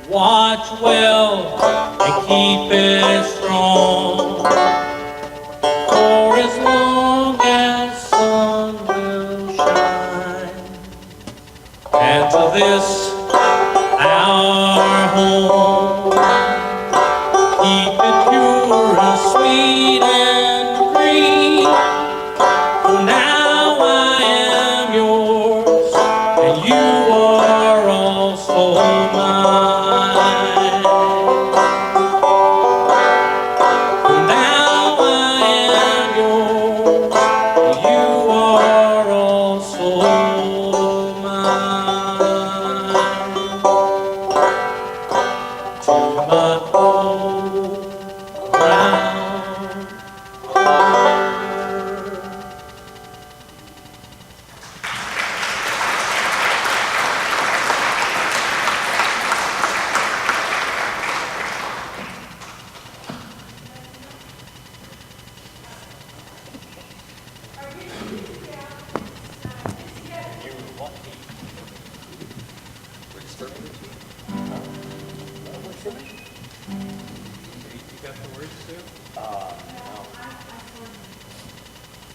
Watch well and keep it strong. For as long as sun will shine, and to this our home, keep it pure and sweet and green. For now I am yours, and you are also mine. For now I am yours, and you are also mine. To my old brown earth.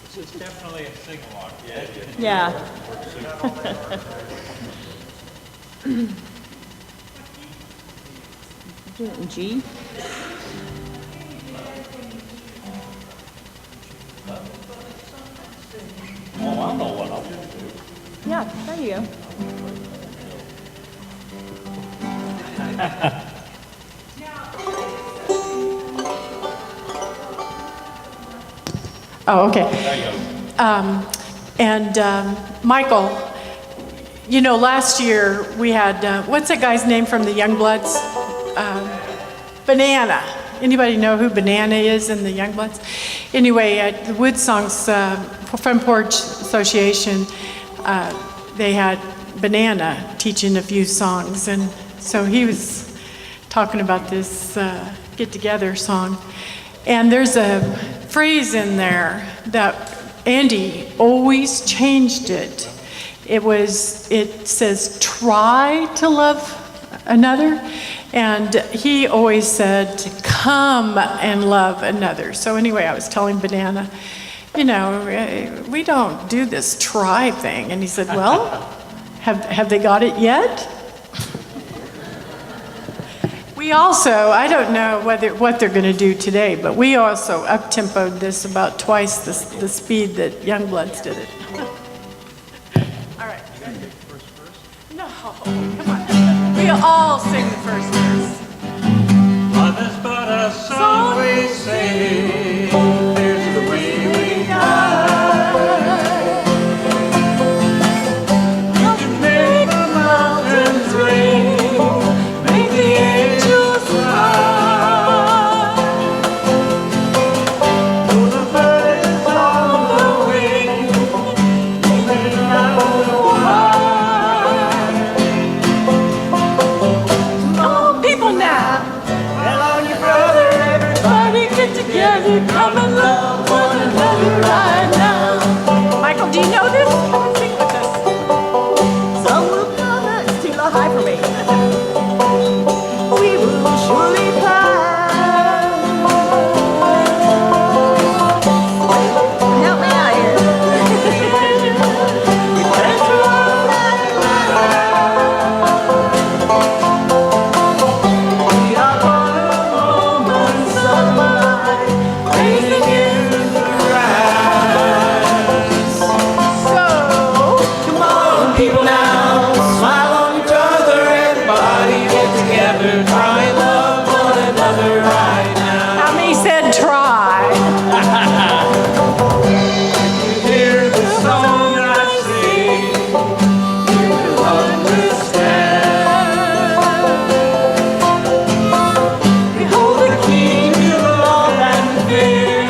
This is definitely a sing-along. Yeah. Do it in G. Oh, I know what I'm going to do. Yeah, there you go. Oh, okay. Michael, you know, last year we had, what's that guy's name from the Youngbloods? Banana. Anybody know who Banana is in the Youngbloods? Anyway, at the Wood Songs from Porch Association, they had Banana teaching a few songs, and so he was talking about this get-together song. And there's a phrase in there that Andy always changed it. It says, try to love another. And he always said, come and love another. So anyway, I was telling Banana, you know, we don't do this try thing. And he said, well, have they got it yet? We also, I don't know what they're going to do today, but we also up-tempoed this about twice the speed that Youngbloods did it. All right. No, come on. We all sing the first verse. Love is but a song we sing. Here's the way we die. You can make the mountains ring, make the angels fly. Though the bird is on the wing, you may not know why. Come on, people now. Tell on your brother, everybody get together, come and love one another right now. Michael, do you know this? Come and sing with us. Some will come, it's too low high for me. We will surely pass. Help me out here. We turn to our we are born a moment's sunlight, raising in the rise. So, come on, people now, smile on each other, everybody get together, try and love one another right now. How many said try? Hear the song I sing, you will understand. Behold the King of love and fear,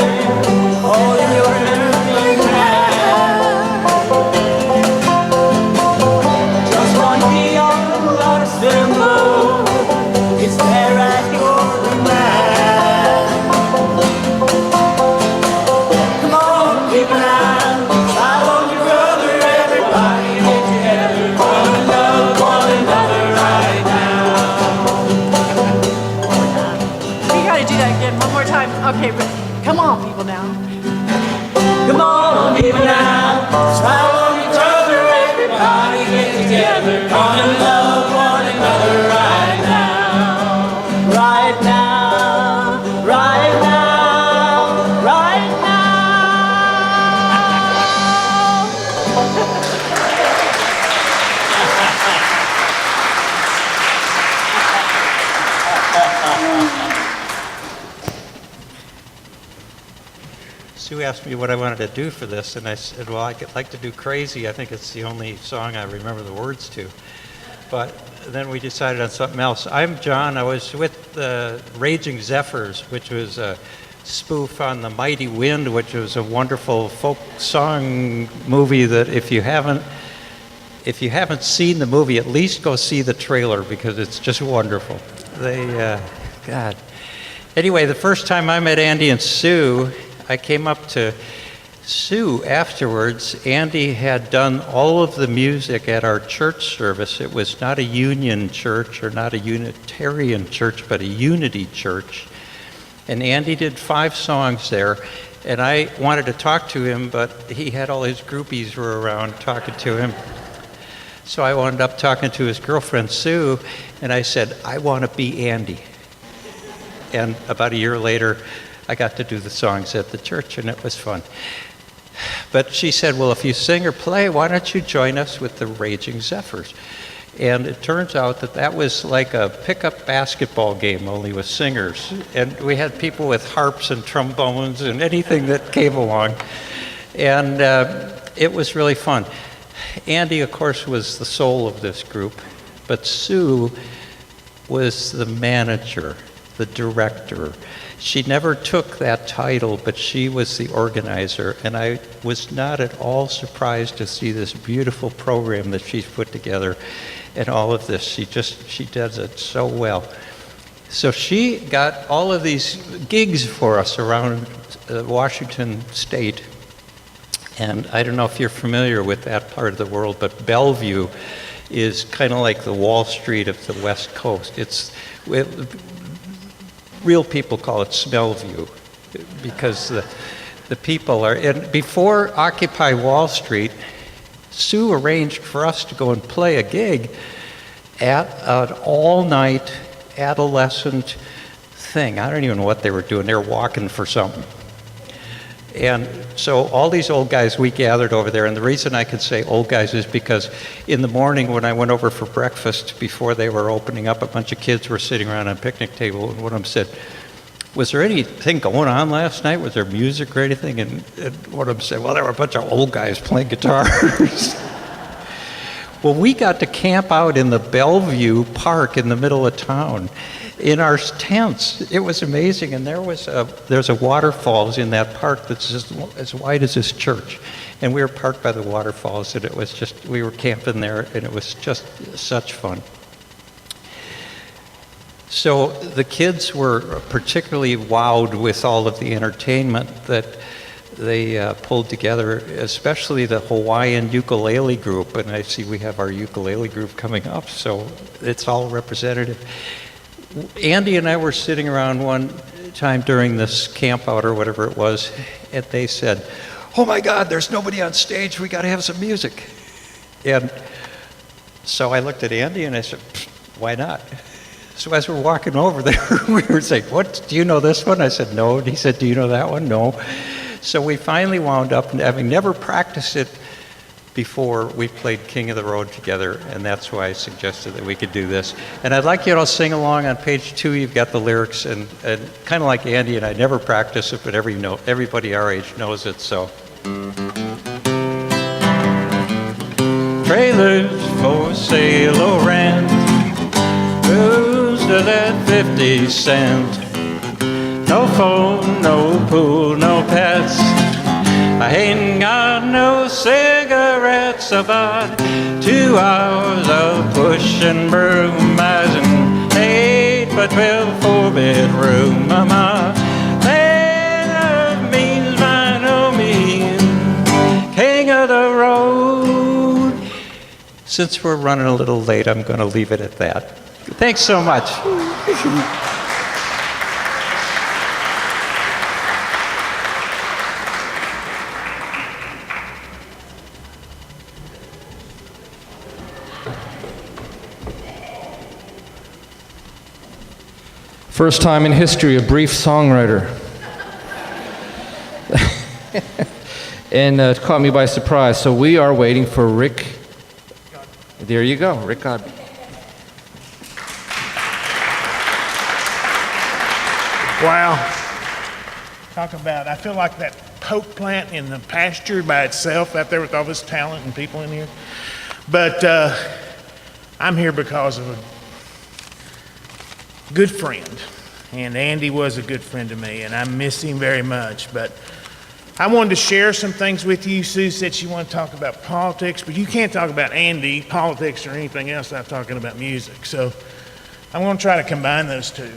all in your earthly hand. Just one beyond the lost and low, it's there at your command. Come on, people now, smile on your brother, everybody get together, come and love one another right now. We got to do that again one more time. Okay, but come on, people now. Come on, people now, smile on each other, everybody get together, come and love one another right now. Right now, right now, right now. Sue asked me what I wanted to do for this, and I said, well, I'd like to do Crazy. I think it's the only song I remember the words to. But then we decided on something else. I'm John. I was with the Raging Zephyrs, which was a spoof on The Mighty Wind, which was a wonderful folk song movie that if you haven't seen the movie, at least go see the trailer because it's just wonderful. God. Anyway, the first time I met Andy and Sue, I came up to Sue afterwards. Andy had done all of the music at our church service. It was not a union church or not a Unitarian church, but a unity church. And Andy did 5 songs there. And I wanted to talk to him, but he had all his groupies were around talking to him. So I wound up talking to his girlfriend, Sue, and I said, I want to be Andy. And about a year later, I got to do the songs at the church, and it was fun. But she said, well, if you sing or play, why don't you join us with the Raging Zephyrs? And it turns out that that was like a pickup basketball game, only with singers. And we had people with harps and trombones and anything that came along. And it was really fun. Andy, of course, was the soul of this group, but Sue was the manager, the director. She never took that title, but she was the organizer, and I was not at all surprised to see this beautiful program that she's put together and all of this. She does it so well. So she got all of these gigs for us around Washington State. And I don't know if you're familiar with that part of the world, but Bellevue is kind of like the Wall Street of the West Coast. Real people call it Smellview because the people are, and before Occupy Wall Street, Sue arranged for us to go and play a gig at an all-night adolescent thing. I don't even know what they were doing. They were walking for something. And so all these old guys, we gathered over there, and the reason I could say old guys is because in the morning when I went over for breakfast, before they were opening up, a bunch of kids were sitting around on a picnic table, and one of them said, was there anything going on last night? Was there music or anything? And one of them said, well, there were a bunch of old guys playing guitars. Well, we got to camp out in the Bellevue Park in the middle of town in our tents. It was amazing, and there's a waterfalls in that park that's just as wide as this church, and we were parked by the waterfalls, and it was just, we were camping there, and it was just such fun. So the kids were particularly wowed with all of the entertainment that they pulled together, especially the Hawaiian ukulele group, and I see we have our ukulele group coming up, so it's all representative. Andy and I were sitting around one time during this camp out or whatever it was, and they said, oh my God, there's nobody on stage, we got to have some music. And so I looked at Andy and I said, why not? So as we're walking over there, we were saying, what, do you know this one? I said, no. And he said, do you know that one? No. So we finally wound up, having never practiced it before, we played King of the Road together, and that's why I suggested that we could do this. And I'd like you to all sing along. On page 2, you've got the lyrics, and kind of like Andy and I never practice it, but everybody our age knows it, so. Trailers for sale or rent, who's to that 50 cent? No phone, no pool, no pets. I ain't got no cigarettes. About 2 hours of push and broom. As an 8 by 12 4-bedroom. Mama, man of means by no means king of the road. Since we're running a little late, I'm going to leave it at that. Thanks so much. First time in history, a brief songwriter. And it caught me by surprise. So we are waiting for Rick. There you go, Rick Godby. Wow. Talk about, I feel like that poke plant in the pasture by itself out there with all this talent and people in here. But I'm here because of a good friend, and Andy was a good friend to me, and I miss him very much. But I wanted to share some things with you. Sue said she wanted to talk about politics, but you can't talk about Andy, politics, or anything else without talking about music. So I'm going to try to combine those two.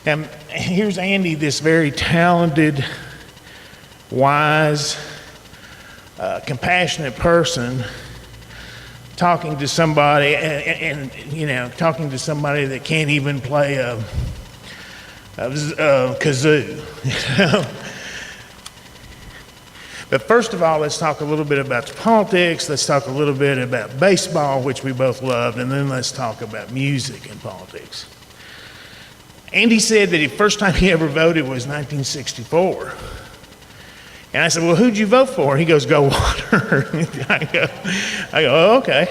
And here's Andy, this very talented, wise, compassionate person, talking to somebody, and you know, talking to somebody that can't even play a kazoo. You know? But first of all, let's talk a little bit about politics. Let's talk a little bit about baseball, which we both loved, and then let's talk about music and politics. Andy said that the first time he ever voted was 1964. And I said, well, who'd you vote for? He goes, Go Water. I go, oh, okay.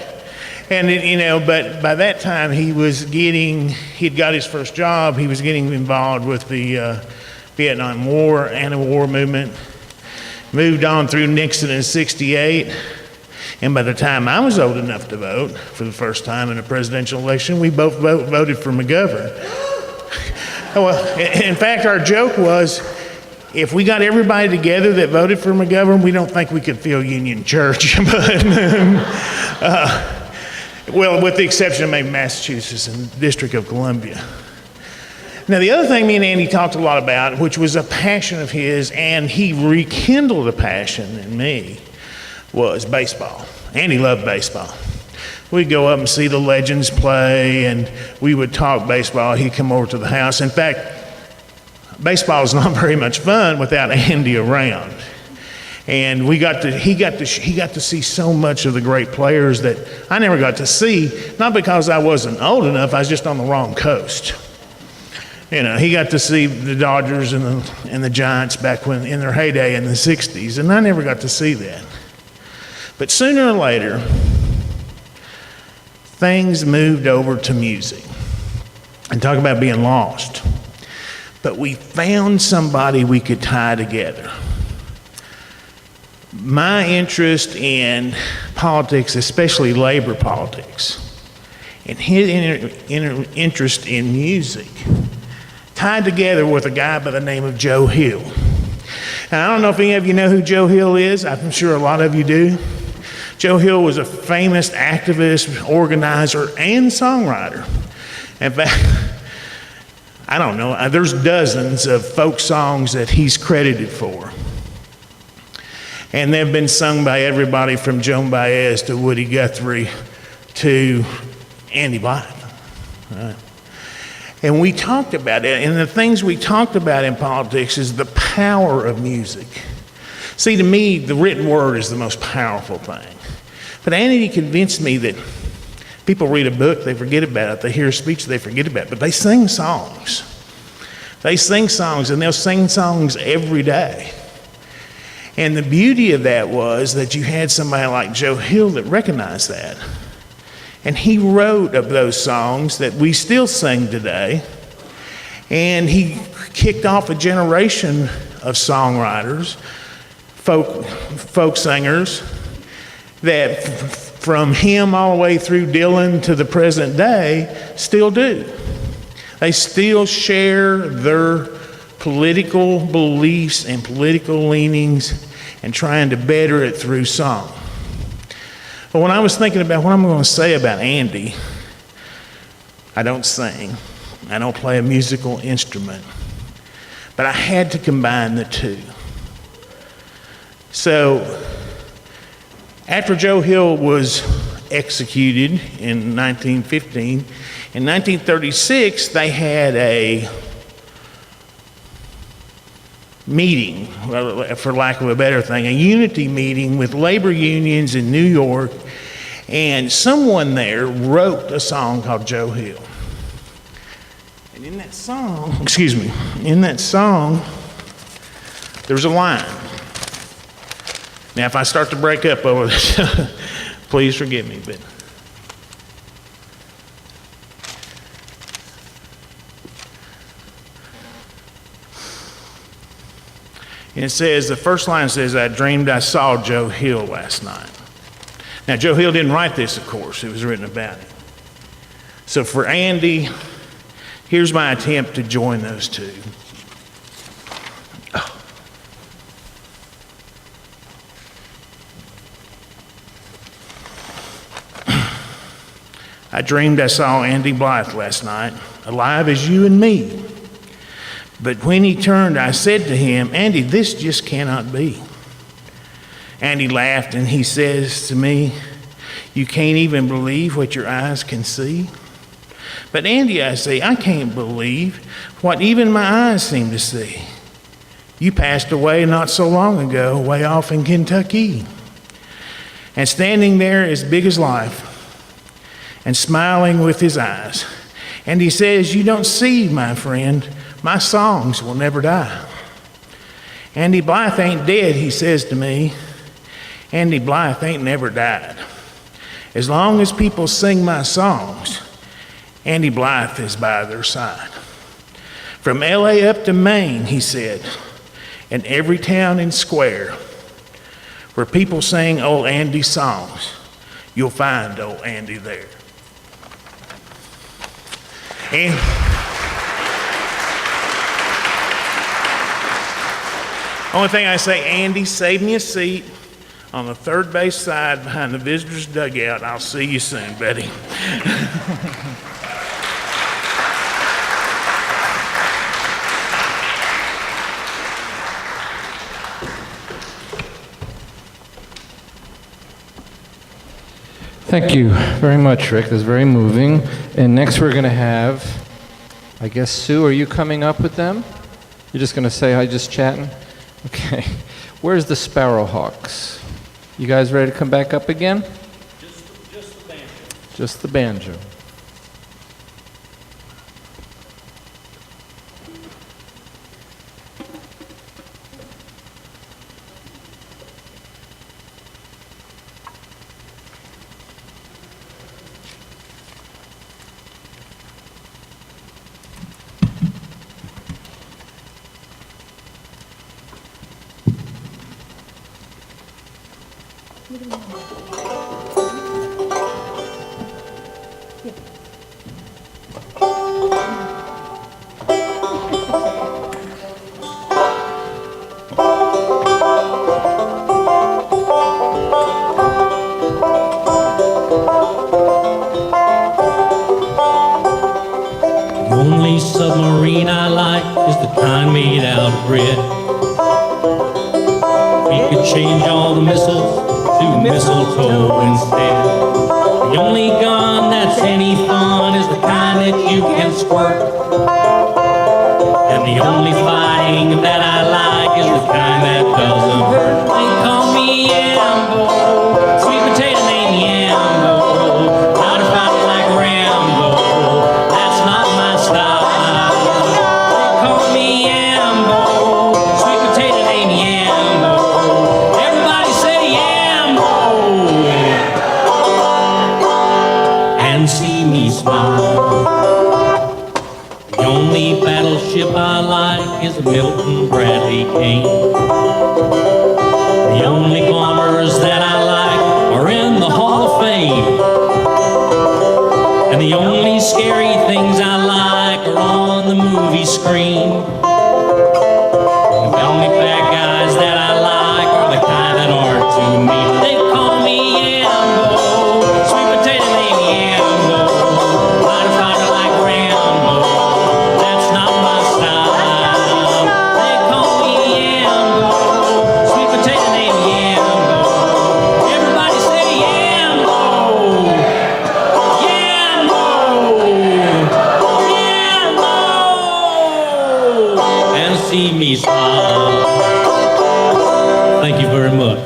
And, but by that time he'd got his first job. He was getting involved with the Vietnam War, anti-war movement, moved on through Nixon in '68. And by the time I was old enough to vote for the first time in a presidential election, we both voted for McGovern. Well, in fact, our joke was, if we got everybody together that voted for McGovern, we don't think we could fill Union Church. But, well, with the exception of maybe Massachusetts and the District of Columbia. Now, the other thing me and Andy talked a lot about, which was a passion of his, and he rekindled a passion in me, was baseball. Andy loved baseball. We'd go up and see the legends play, and we would talk baseball. He'd come over to the house. In fact, baseball is not very much fun without Andy around. And he got to see so much of the great players that I never got to see, not because I wasn't old enough, I was just on the wrong coast. He got to see the Dodgers and the Giants back when in their heyday in the 60s, and I never got to see that. But sooner or later, things moved over to music. And talk about being lost. But we found somebody we could tie together. My interest in politics, especially labor politics, and his interest in music, tied together with a guy by the name of Joe Hill. And I don't know if any of you know who Joe Hill is. I'm sure a lot of you do. Joe Hill was a famous activist, organizer, and songwriter. In fact, I don't know, there's dozens of folk songs that he's credited for. And they've been sung by everybody from Joan Baez to Woody Guthrie to Andy Blythe. Right? And we talked about it, and the things we talked about in politics is the power of music. See, to me, the written word is the most powerful thing. But Andy convinced me that people read a book, they forget about it. They hear a speech, they forget about it. But they sing songs. They sing songs, and they'll sing songs every day. And the beauty of that was that you had somebody like Joe Hill that recognized that. And he wrote of those songs that we still sing today. And he kicked off a generation of songwriters, folk singers, that from him all the way through Dylan to the present day still do. They still share their political beliefs and political leanings and trying to better it through song. But when I was thinking about what I'm going to say about Andy, I don't sing. I don't play a musical instrument. But I had to combine the two. So, after Joe Hill was executed in 1915, in 1936 they had a meeting, for lack of a better thing, a unity meeting with labor unions in New York, and someone there wrote a song called Joe Hill. And in that song, there's a line. Now, if I start to break up over this, please forgive me, but and it says, the first line says, I dreamed I saw Joe Hill last night. Now, Joe Hill didn't write this, of course. It was written about him. So for Andy, here's my attempt to join those two. I dreamed I saw Andy Blythe last night, alive as you and me. But when he turned, I said to him, Andy, this just cannot be. Andy laughed and he says to me, you can't even believe what your eyes can see? But Andy, I say, I can't believe what even my eyes seem to see. You passed away not so long ago, way off in Kentucky. And standing there as big as life, and smiling with his eyes. And he says, you don't see, my friend, my songs will never die. Andy Blythe ain't dead, he says to me. Andy Blythe ain't never died. As long as people sing my songs, Andy Blythe is by their side. From LA up to Maine, he said, in every town and square where people sing old Andy songs, you'll find old Andy there. And only thing I say, Andy, save me a seat on the third base side behind the visitors' dugout. I'll see you soon, Betty. Thank you very much, Rick. That's very moving. And next we're going to have, I guess, Sue, are you coming up with them? You're just going to say hi, just chatting? Okay. Where's the Sparrowhawks? You guys ready to come back up again? Just the banjo. Just the banjo. The only submarine I like is the kind made out of bread. We could change all the missiles to mistletoe instead. The only gun that's any fun is the kind that you can squirt. And the only fighting that I like is the kind that doesn't hurt. They call me Yambo, sweet potato named Yambo. How to fight like Rambo, that's not my style. They call me Yambo, sweet potato named Yambo. Everybody say Yambo, and see me smile. The only battleship I like is a Milton Bradley King. The only bombers that I like are in the Hall of Fame. And the only scary things I like are on the movie screen. And the only bad guys that I like are the kind that aren't too mean. They call me Yambo, sweet potato named Yambo. Fighter, fighter like Rambo, that's not my style. They call me Yambo, sweet potato named Yambo. Everybody say Yambo, Yambo, Yambo, and see me smile. Thank you very much.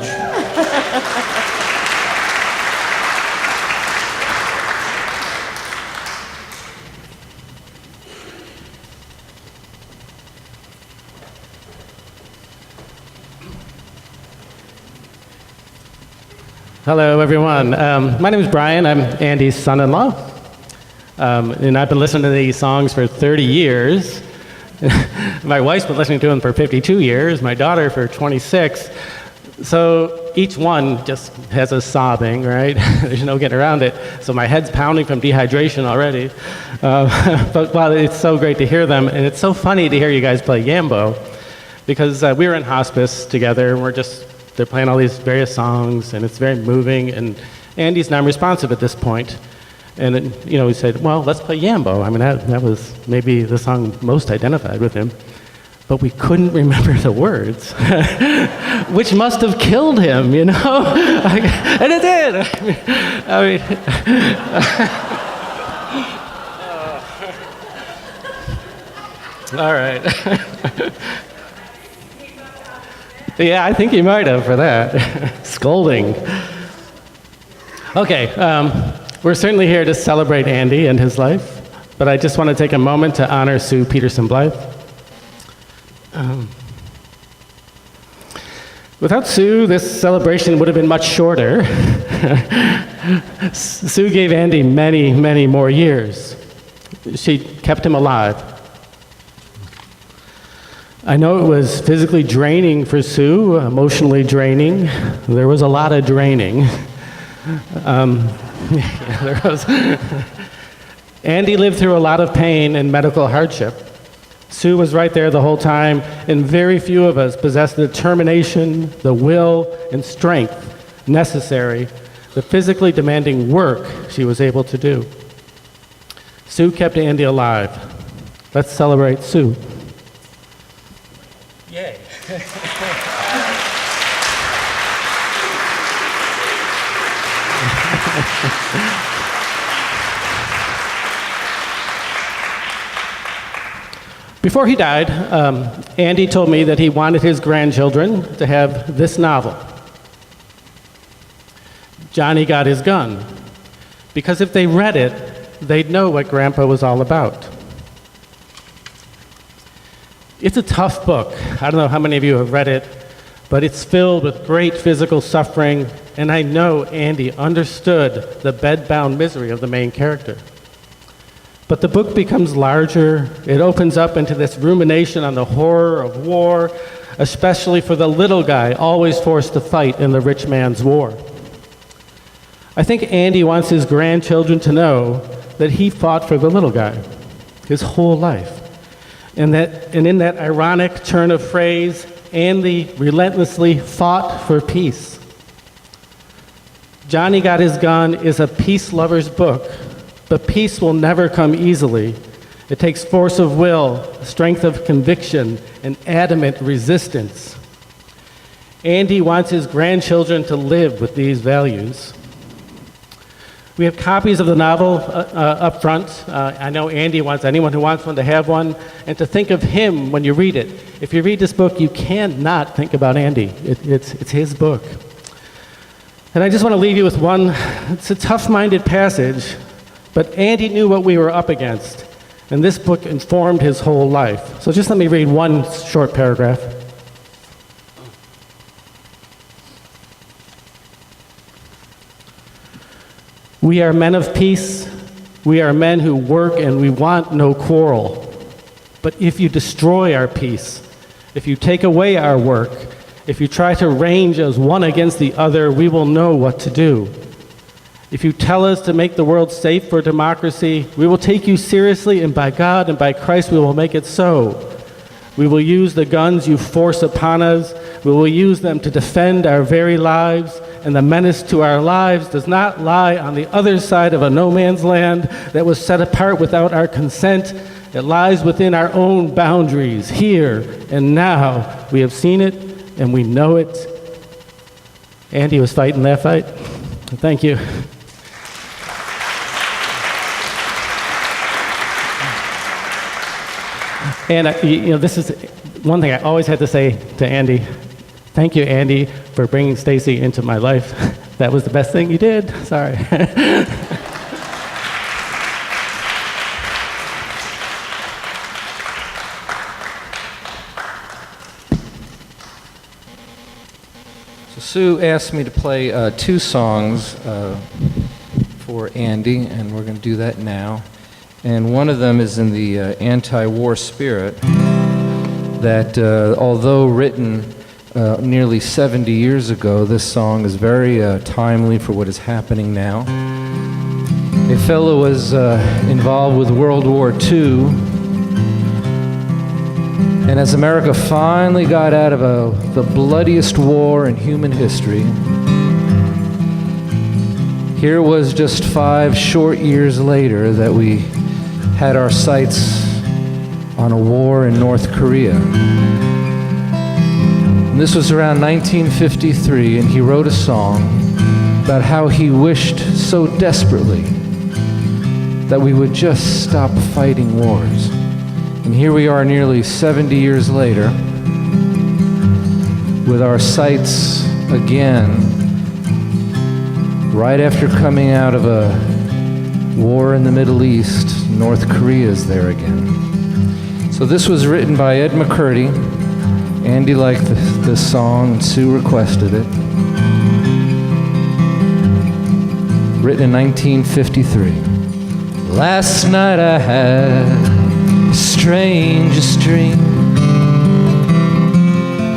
Hello, everyone. My name is Brian. I'm Andy's son-in-law. And I've been listening to these songs for 30 years. My wife's been listening to them for 52 years, my daughter for 26. So each one just has us sobbing, right? There's no getting around it. So my head's pounding from dehydration already. But wow, it's so great to hear them. And it's so funny to hear you guys play Yambo, because we were in hospice together, and they're playing all these various songs, and it's very moving, and Andy's non-responsive at this point. And then, we said, well, let's play Yambo. I mean, that was maybe the song most identified with him. But we couldn't remember the words, which must have killed him, and it did. All right. Yeah, I think you might have for that. Scolding. Okay, we're certainly here to celebrate Andy and his life, but I just want to take a moment to honor Sue Peterson Blythe. Without Sue, this celebration would have been much shorter. Sue gave Andy many, many more years. She kept him alive. I know it was physically draining for Sue, emotionally draining. There was a lot of draining. Yeah, there was. Andy lived through a lot of pain and medical hardship. Sue was right there the whole time, and very few of us possessed the determination, the will, and strength necessary, the physically demanding work she was able to do. Sue kept Andy alive. Let's celebrate Sue. Yay. Before he died, Andy told me that he wanted his grandchildren to have this novel. Johnny Got His Gun. Because if they read it, they'd know what Grandpa was all about. It's a tough book. I don't know how many of you have read it, but it's filled with great physical suffering, and I know Andy understood the bedbound misery of the main character. But the book becomes larger. It opens up into this rumination on the horror of war, especially for the little guy always forced to fight in the rich man's war. I think Andy wants his grandchildren to know that he fought for the little guy his whole life. And in that ironic turn of phrase, Andy relentlessly fought for peace. Johnny Got His Gun is a peace lover's book, but peace will never come easily. It takes force of will, strength of conviction, and adamant resistance. Andy wants his grandchildren to live with these values. We have copies of the novel up front. I know Andy wants anyone who wants one to have one, and to think of him when you read it. If you read this book, you cannot think about Andy. It's his book. And I just want to leave you with one. It's a tough-minded passage, but Andy knew what we were up against, and this book informed his whole life. So just let me read one short paragraph. We are men of peace. We are men who work, and we want no quarrel. But if you destroy our peace, if you take away our work, if you try to range us one against the other, we will know what to do. If you tell us to make the world safe for democracy, we will take you seriously, and by God and by Christ we will make it so. We will use the guns you force upon us. We will use them to defend our very lives, and the menace to our lives does not lie on the other side of a no man's land that was set apart without our consent. It lies within our own boundaries, here and now. We have seen it, and we know it. Andy was fighting that fight. Thank you. And this is one thing I always had to say to Andy. Thank you, Andy, for bringing Stacy into my life. That was the best thing you did. Sorry. So Sue asked me to play 2 songs for Andy, and we're going to do that now. And one of them is in the anti-war spirit that, although written nearly 70 years ago, this song is very timely for what is happening now. A fellow was involved with World War II, and as America finally got out of the bloodiest war in human history, here was just 5 short years later that we had our sights on a war in North Korea. And this was around 1953, and he wrote a song about how he wished so desperately that we would just stop fighting wars. And here we are nearly 70 years later with our sights again, right after coming out of a war in the Middle East. North Korea is there again. So this was written by Ed McCurdy, Andy liked this song, and Sue requested it. Written in 1953. Last night I had the strangest dream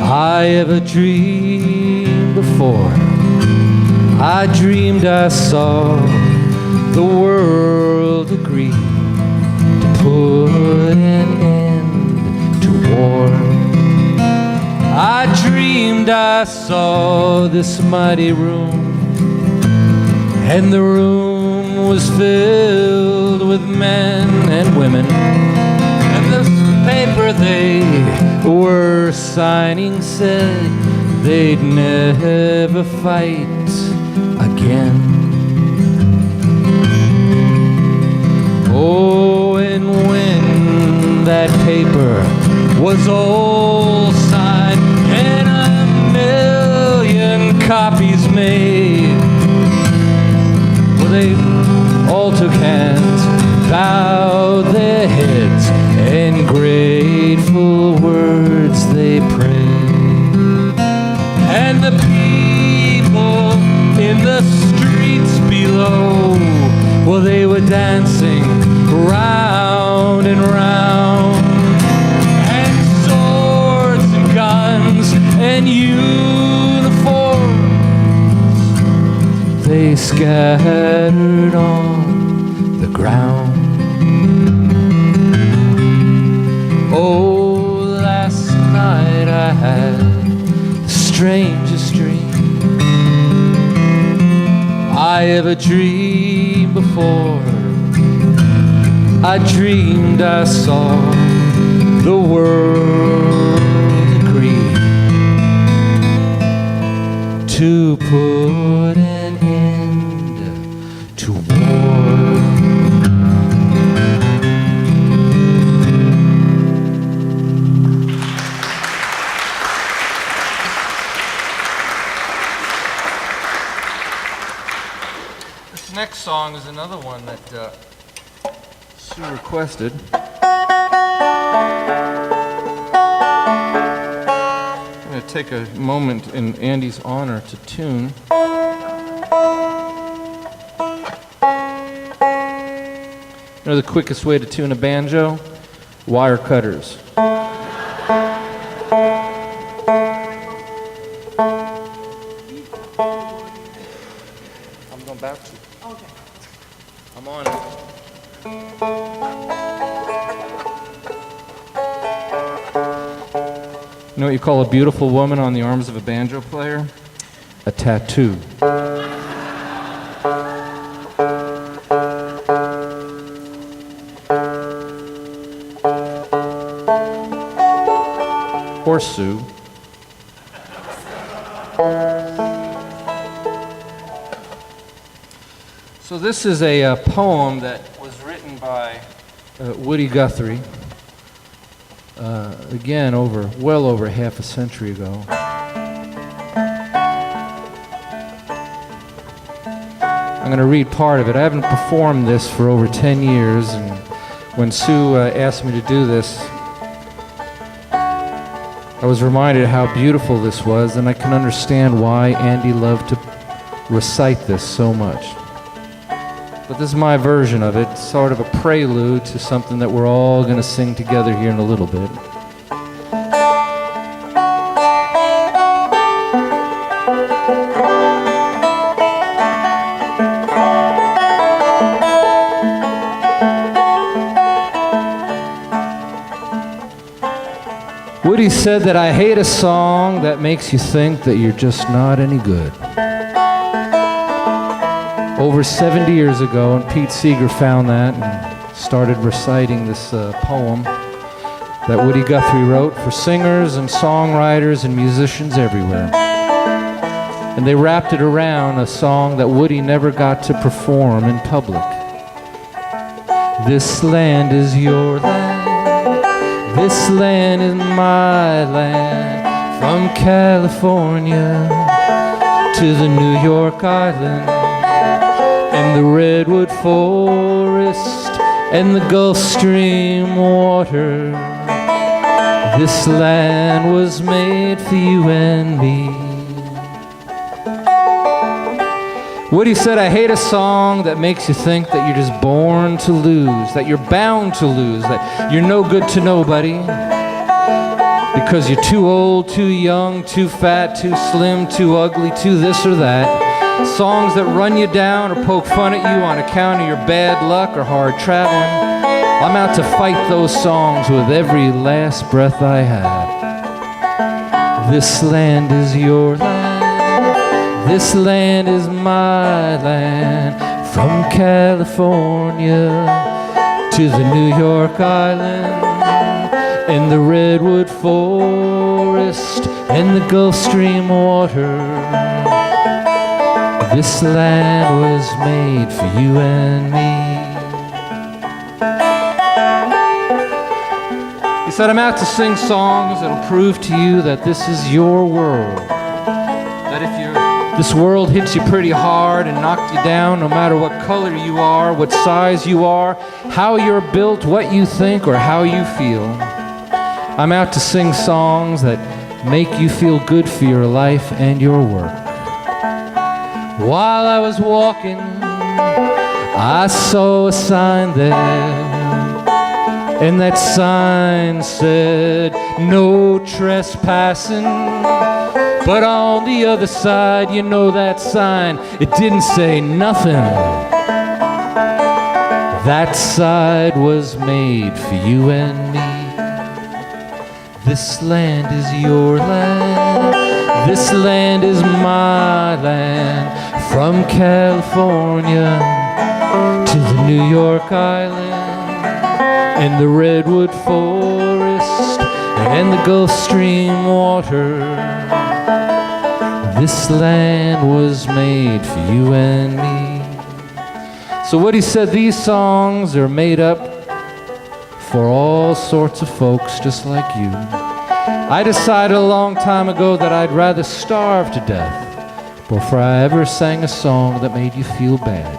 I ever dreamed before. I dreamed I saw the world agree to put an end to war. I dreamed I saw this mighty room, and the room was filled with men and women, and the paper they were signing said they'd never fight again. Oh, and when that paper was all signed and a million copies made, well, they all took hands, bowed their heads, and grateful words they prayed. And the people in the streets below, well, they were dancing round and round, and swords and guns and uniforms they scattered on the ground. Oh, last night I had the strangest dream I ever dreamed before. I dreamed I saw the world agree to put an end to war. This next song is another one that Sue requested. I'm going to take a moment in Andy's honor to tune. You know the quickest way to tune a banjo? Wire cutters. I'm going back to. Okay. I'm on it. You know what you call a beautiful woman on the arms of a banjo player? A tattoo. Or Sue. So this is a poem that was written by Woody Guthrie. Again, well over half a century ago. I'm going to read part of it. I haven't performed this for over 10 years, and when Sue asked me to do this, I was reminded how beautiful this was, and I can understand why Andy loved to recite this so much. But this is my version of it, sort of a prelude to something that we're all going to sing together here in a little bit. Woody said that I hate a song that makes you think that you're just not any good. Over 70 years ago, and Pete Seeger found that and started reciting this poem that Woody Guthrie wrote for singers and songwriters and musicians everywhere. And they wrapped it around a song that Woody never got to perform in public. This land is your land, this land is my land, from California to the New York Island, and the redwood forest and the Gulf Stream water. This land was made for you and me. Woody said, I hate a song that makes you think that you're just born to lose, that you're bound to lose, that you're no good to nobody because you're too old, too young, too fat, too slim, too ugly, too this or that. Songs that run you down or poke fun at you on account of your bad luck or hard traveling. I'm out to fight those songs with every last breath I have. This land is your land. This land is my land. From California to the New York Island and the Redwood Forest and the Gulf Stream water. This land was made for you and me. He said, I'm out to sing songs that'll prove to you that this is your world. That if this world hits you pretty hard and knocked you down, no matter what color you are, what size you are, how you're built, what you think, or how you feel. I'm out to sing songs that make you feel good for your life and your work. While I was walking, I saw a sign there, and that sign said, no trespassing. But on the other side, you know that sign, it didn't say nothing. That side was made for you and me. This land is your land. This land is my land. From California to the New York Island and the Redwood Forest and the Gulf Stream water. This land was made for you and me. So Woody said these songs are made up for all sorts of folks just like you. I decided a long time ago that I'd rather starve to death before I ever sang a song that made you feel bad.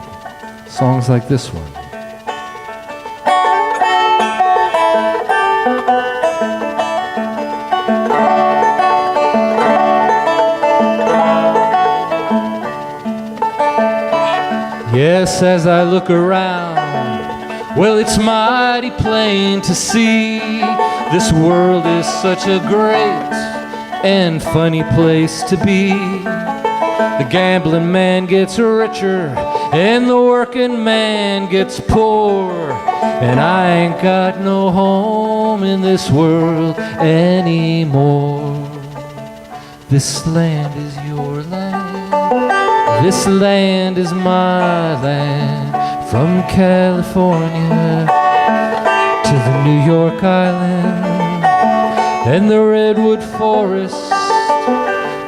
Songs like this one. Yes, as I look around, well, it's mighty plain to see this world is such a great and funny place to be. The gambling man gets richer and the working man gets poor, and I ain't got no home in this world anymore. This land is your land. This land is my land. From California to the New York Island and the Redwood Forest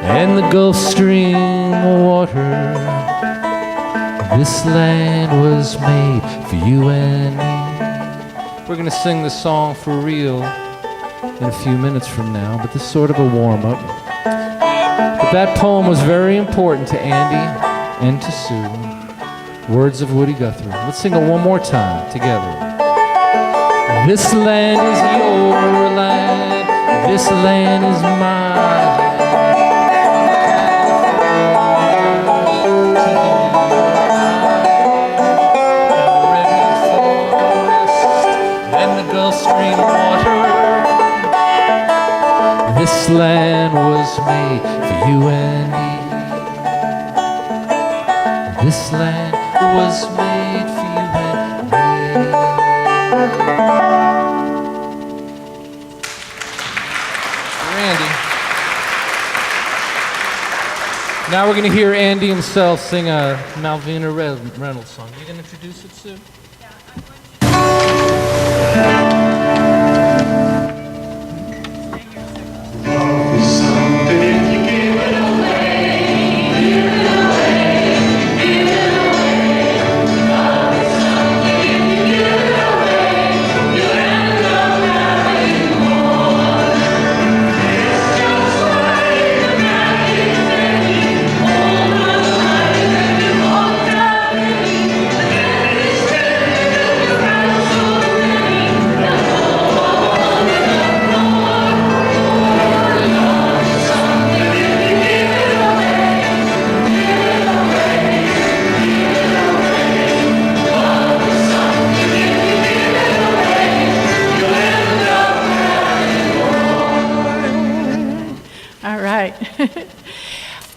and the Gulf Stream water. This land was made for you and me. We're going to sing this song for real in a few minutes from now, but this is sort of a warm-up. But that poem was very important to Andy and to Sue. Words of Woody Guthrie. Let's sing it one more time together. This land is your land. This land is mine. Stream water. This land was made for you and me. This land was made for you and me. Andy. Now we're going to hear Andy himself sing a Malvina Reynolds song. You going to introduce it, Sue? This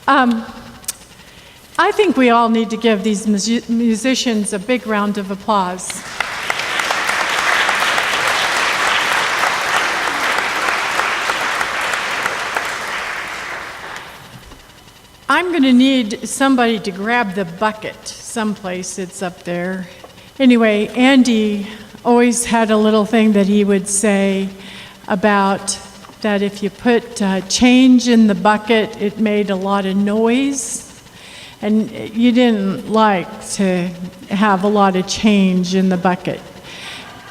I think we all need to give these musicians a big round of applause. I'm going to need somebody to grab the bucket someplace. It's up there. Anyway, Andy always had a little thing that he would say about that if you put change in the bucket, it made a lot of noise. And you didn't like to have a lot of change in the bucket.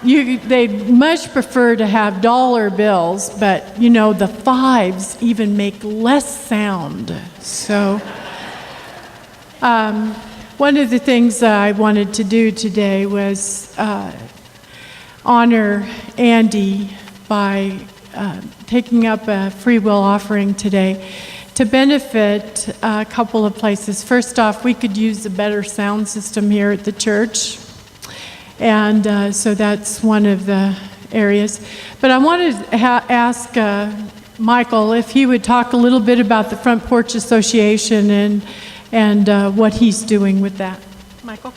They'd much prefer to have dollar bills, but you know, the fives even make less sound. So one of the things I wanted to do today was honor Andy by taking up a free will offering today to benefit a couple of places. First off, we could use a better sound system here at the church. And so that's one of the areas. But I wanted to ask Michael if he would talk a little bit about the Front Porch Association and what he's doing with that. Michael?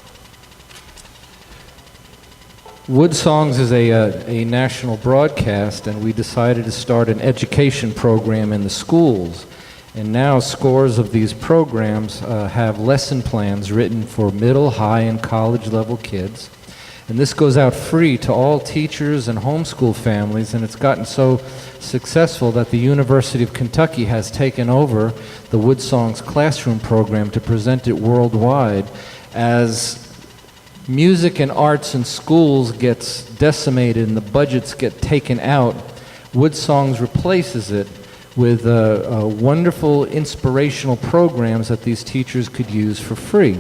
Wood Songs is a national broadcast, and we decided to start an education program in the schools. And now scores of these programs have lesson plans written for middle, high, and college level kids. And this goes out free to all teachers and homeschool families, and it's gotten so successful that the University of Kentucky has taken over the Wood Songs classroom program to present it worldwide. As music and arts in schools gets decimated and the budgets get taken out, Wood Songs replaces it with wonderful inspirational programs that these teachers could use for free.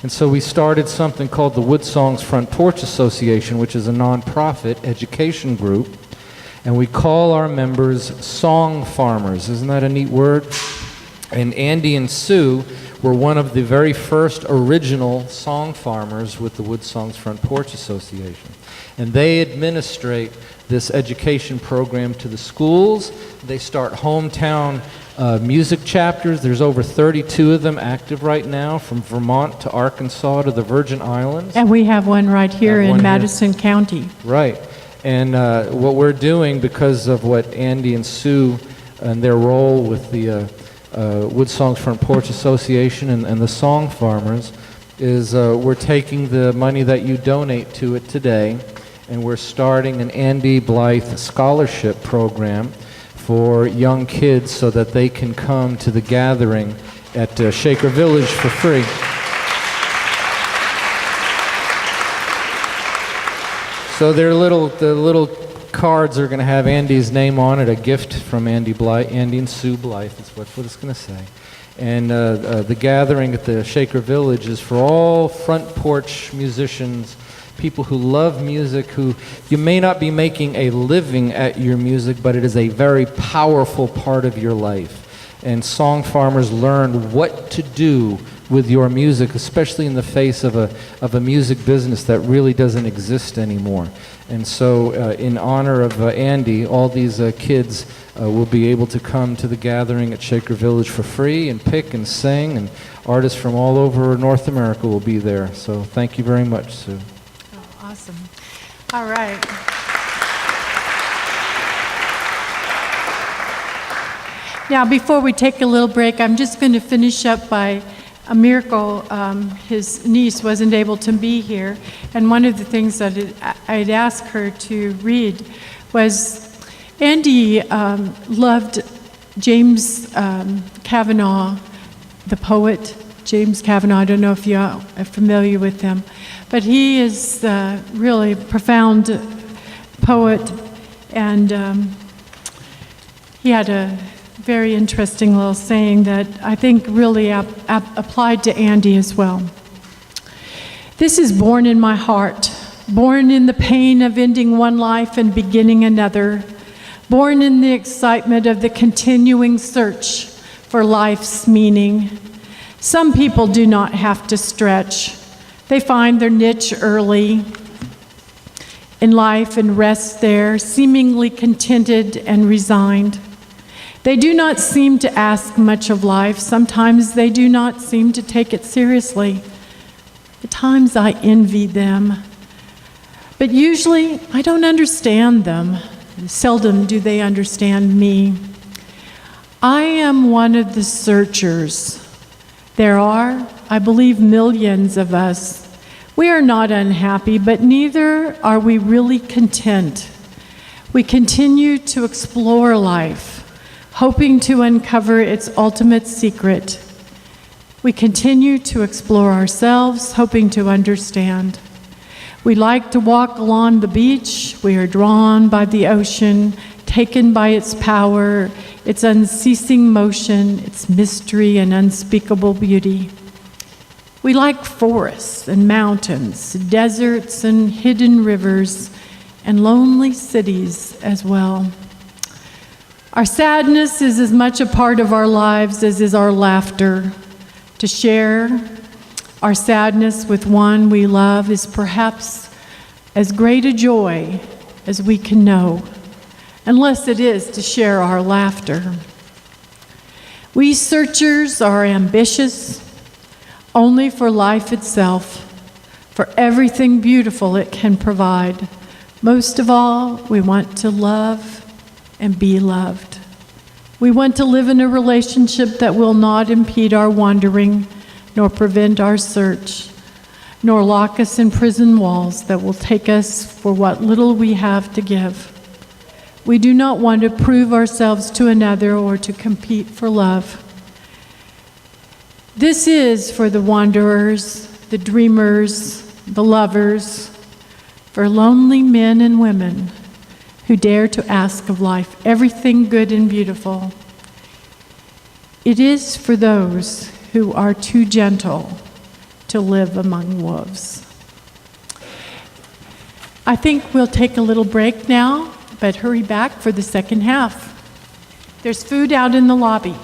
And so we started something called the Wood Songs Front Porch Association, which is a nonprofit education group. And we call our members song farmers. Isn't that a neat word? And Andy and Sue were one of the very first original song farmers with the Wood Songs Front Porch Association. And they administrate this education program to the schools. They start hometown music chapters. There's over 32 of them active right now, from Vermont to Arkansas to the Virgin Islands. And we have one right here in Madison County. Right. And what we're doing, because of what Andy and Sue and their role with the Wood Songs Front Porch Association and the Song Farmers, is we're taking the money that you donate to it today, and we're starting an Andy Blythe scholarship program for young kids so that they can come to the gathering at Shaker Village for free. So the little cards are going to have Andy's name on it, a gift from Andy and Sue Blythe, that's what it's going to say. And the gathering at the Shaker Village is for all front porch musicians, people who love music, who you may not be making a living at your music, but it is a very powerful part of your life. And song farmers learn what to do with your music, especially in the face of a music business that really doesn't exist anymore. And so in honor of Andy, all these kids will be able to come to the gathering at Shaker Village for free and pick and sing, and artists from all over North America will be there. So thank you very much, Sue. Awesome. All right. Now, before we take a little break, I'm just going to finish up by a miracle. His niece wasn't able to be here, and one of the things that I'd asked her to read was Andy loved James Kavanaugh, the poet. James Kavanaugh, I don't know if you are familiar with him, but he is a really profound poet, and he had a very interesting little saying that I think really applied to Andy as well. This is born in my heart, born in the pain of ending one life and beginning another, born in the excitement of the continuing search for life's meaning. Some people do not have to stretch. They find their niche early in life and rest there, seemingly contented and resigned. They do not seem to ask much of life. Sometimes they do not seem to take it seriously. At times I envy them. But usually I don't understand them. Seldom do they understand me. I am one of the searchers. There are, I believe, millions of us. We are not unhappy, but neither are we really content. We continue to explore life, hoping to uncover its ultimate secret. We continue to explore ourselves, hoping to understand. We like to walk along the beach. We are drawn by the ocean, taken by its power, its unceasing motion, its mystery and unspeakable beauty. We like forests and mountains, deserts and hidden rivers, and lonely cities as well. Our sadness is as much a part of our lives as is our laughter. To share our sadness with one we love is perhaps as great a joy as we can know, unless it is to share our laughter. We searchers are ambitious only for life itself, for everything beautiful it can provide. Most of all, we want to love and be loved. We want to live in a relationship that will not impede our wandering, nor prevent our search, nor lock us in prison walls that will take us for what little we have to give. We do not want to prove ourselves to another or to compete for love. This is for the wanderers, the dreamers, the lovers, for lonely men and women who dare to ask of life everything good and beautiful. It is for those who are too gentle to live among wolves. I think we'll take a little break now, but hurry back for the second half. There's food out in the lobby.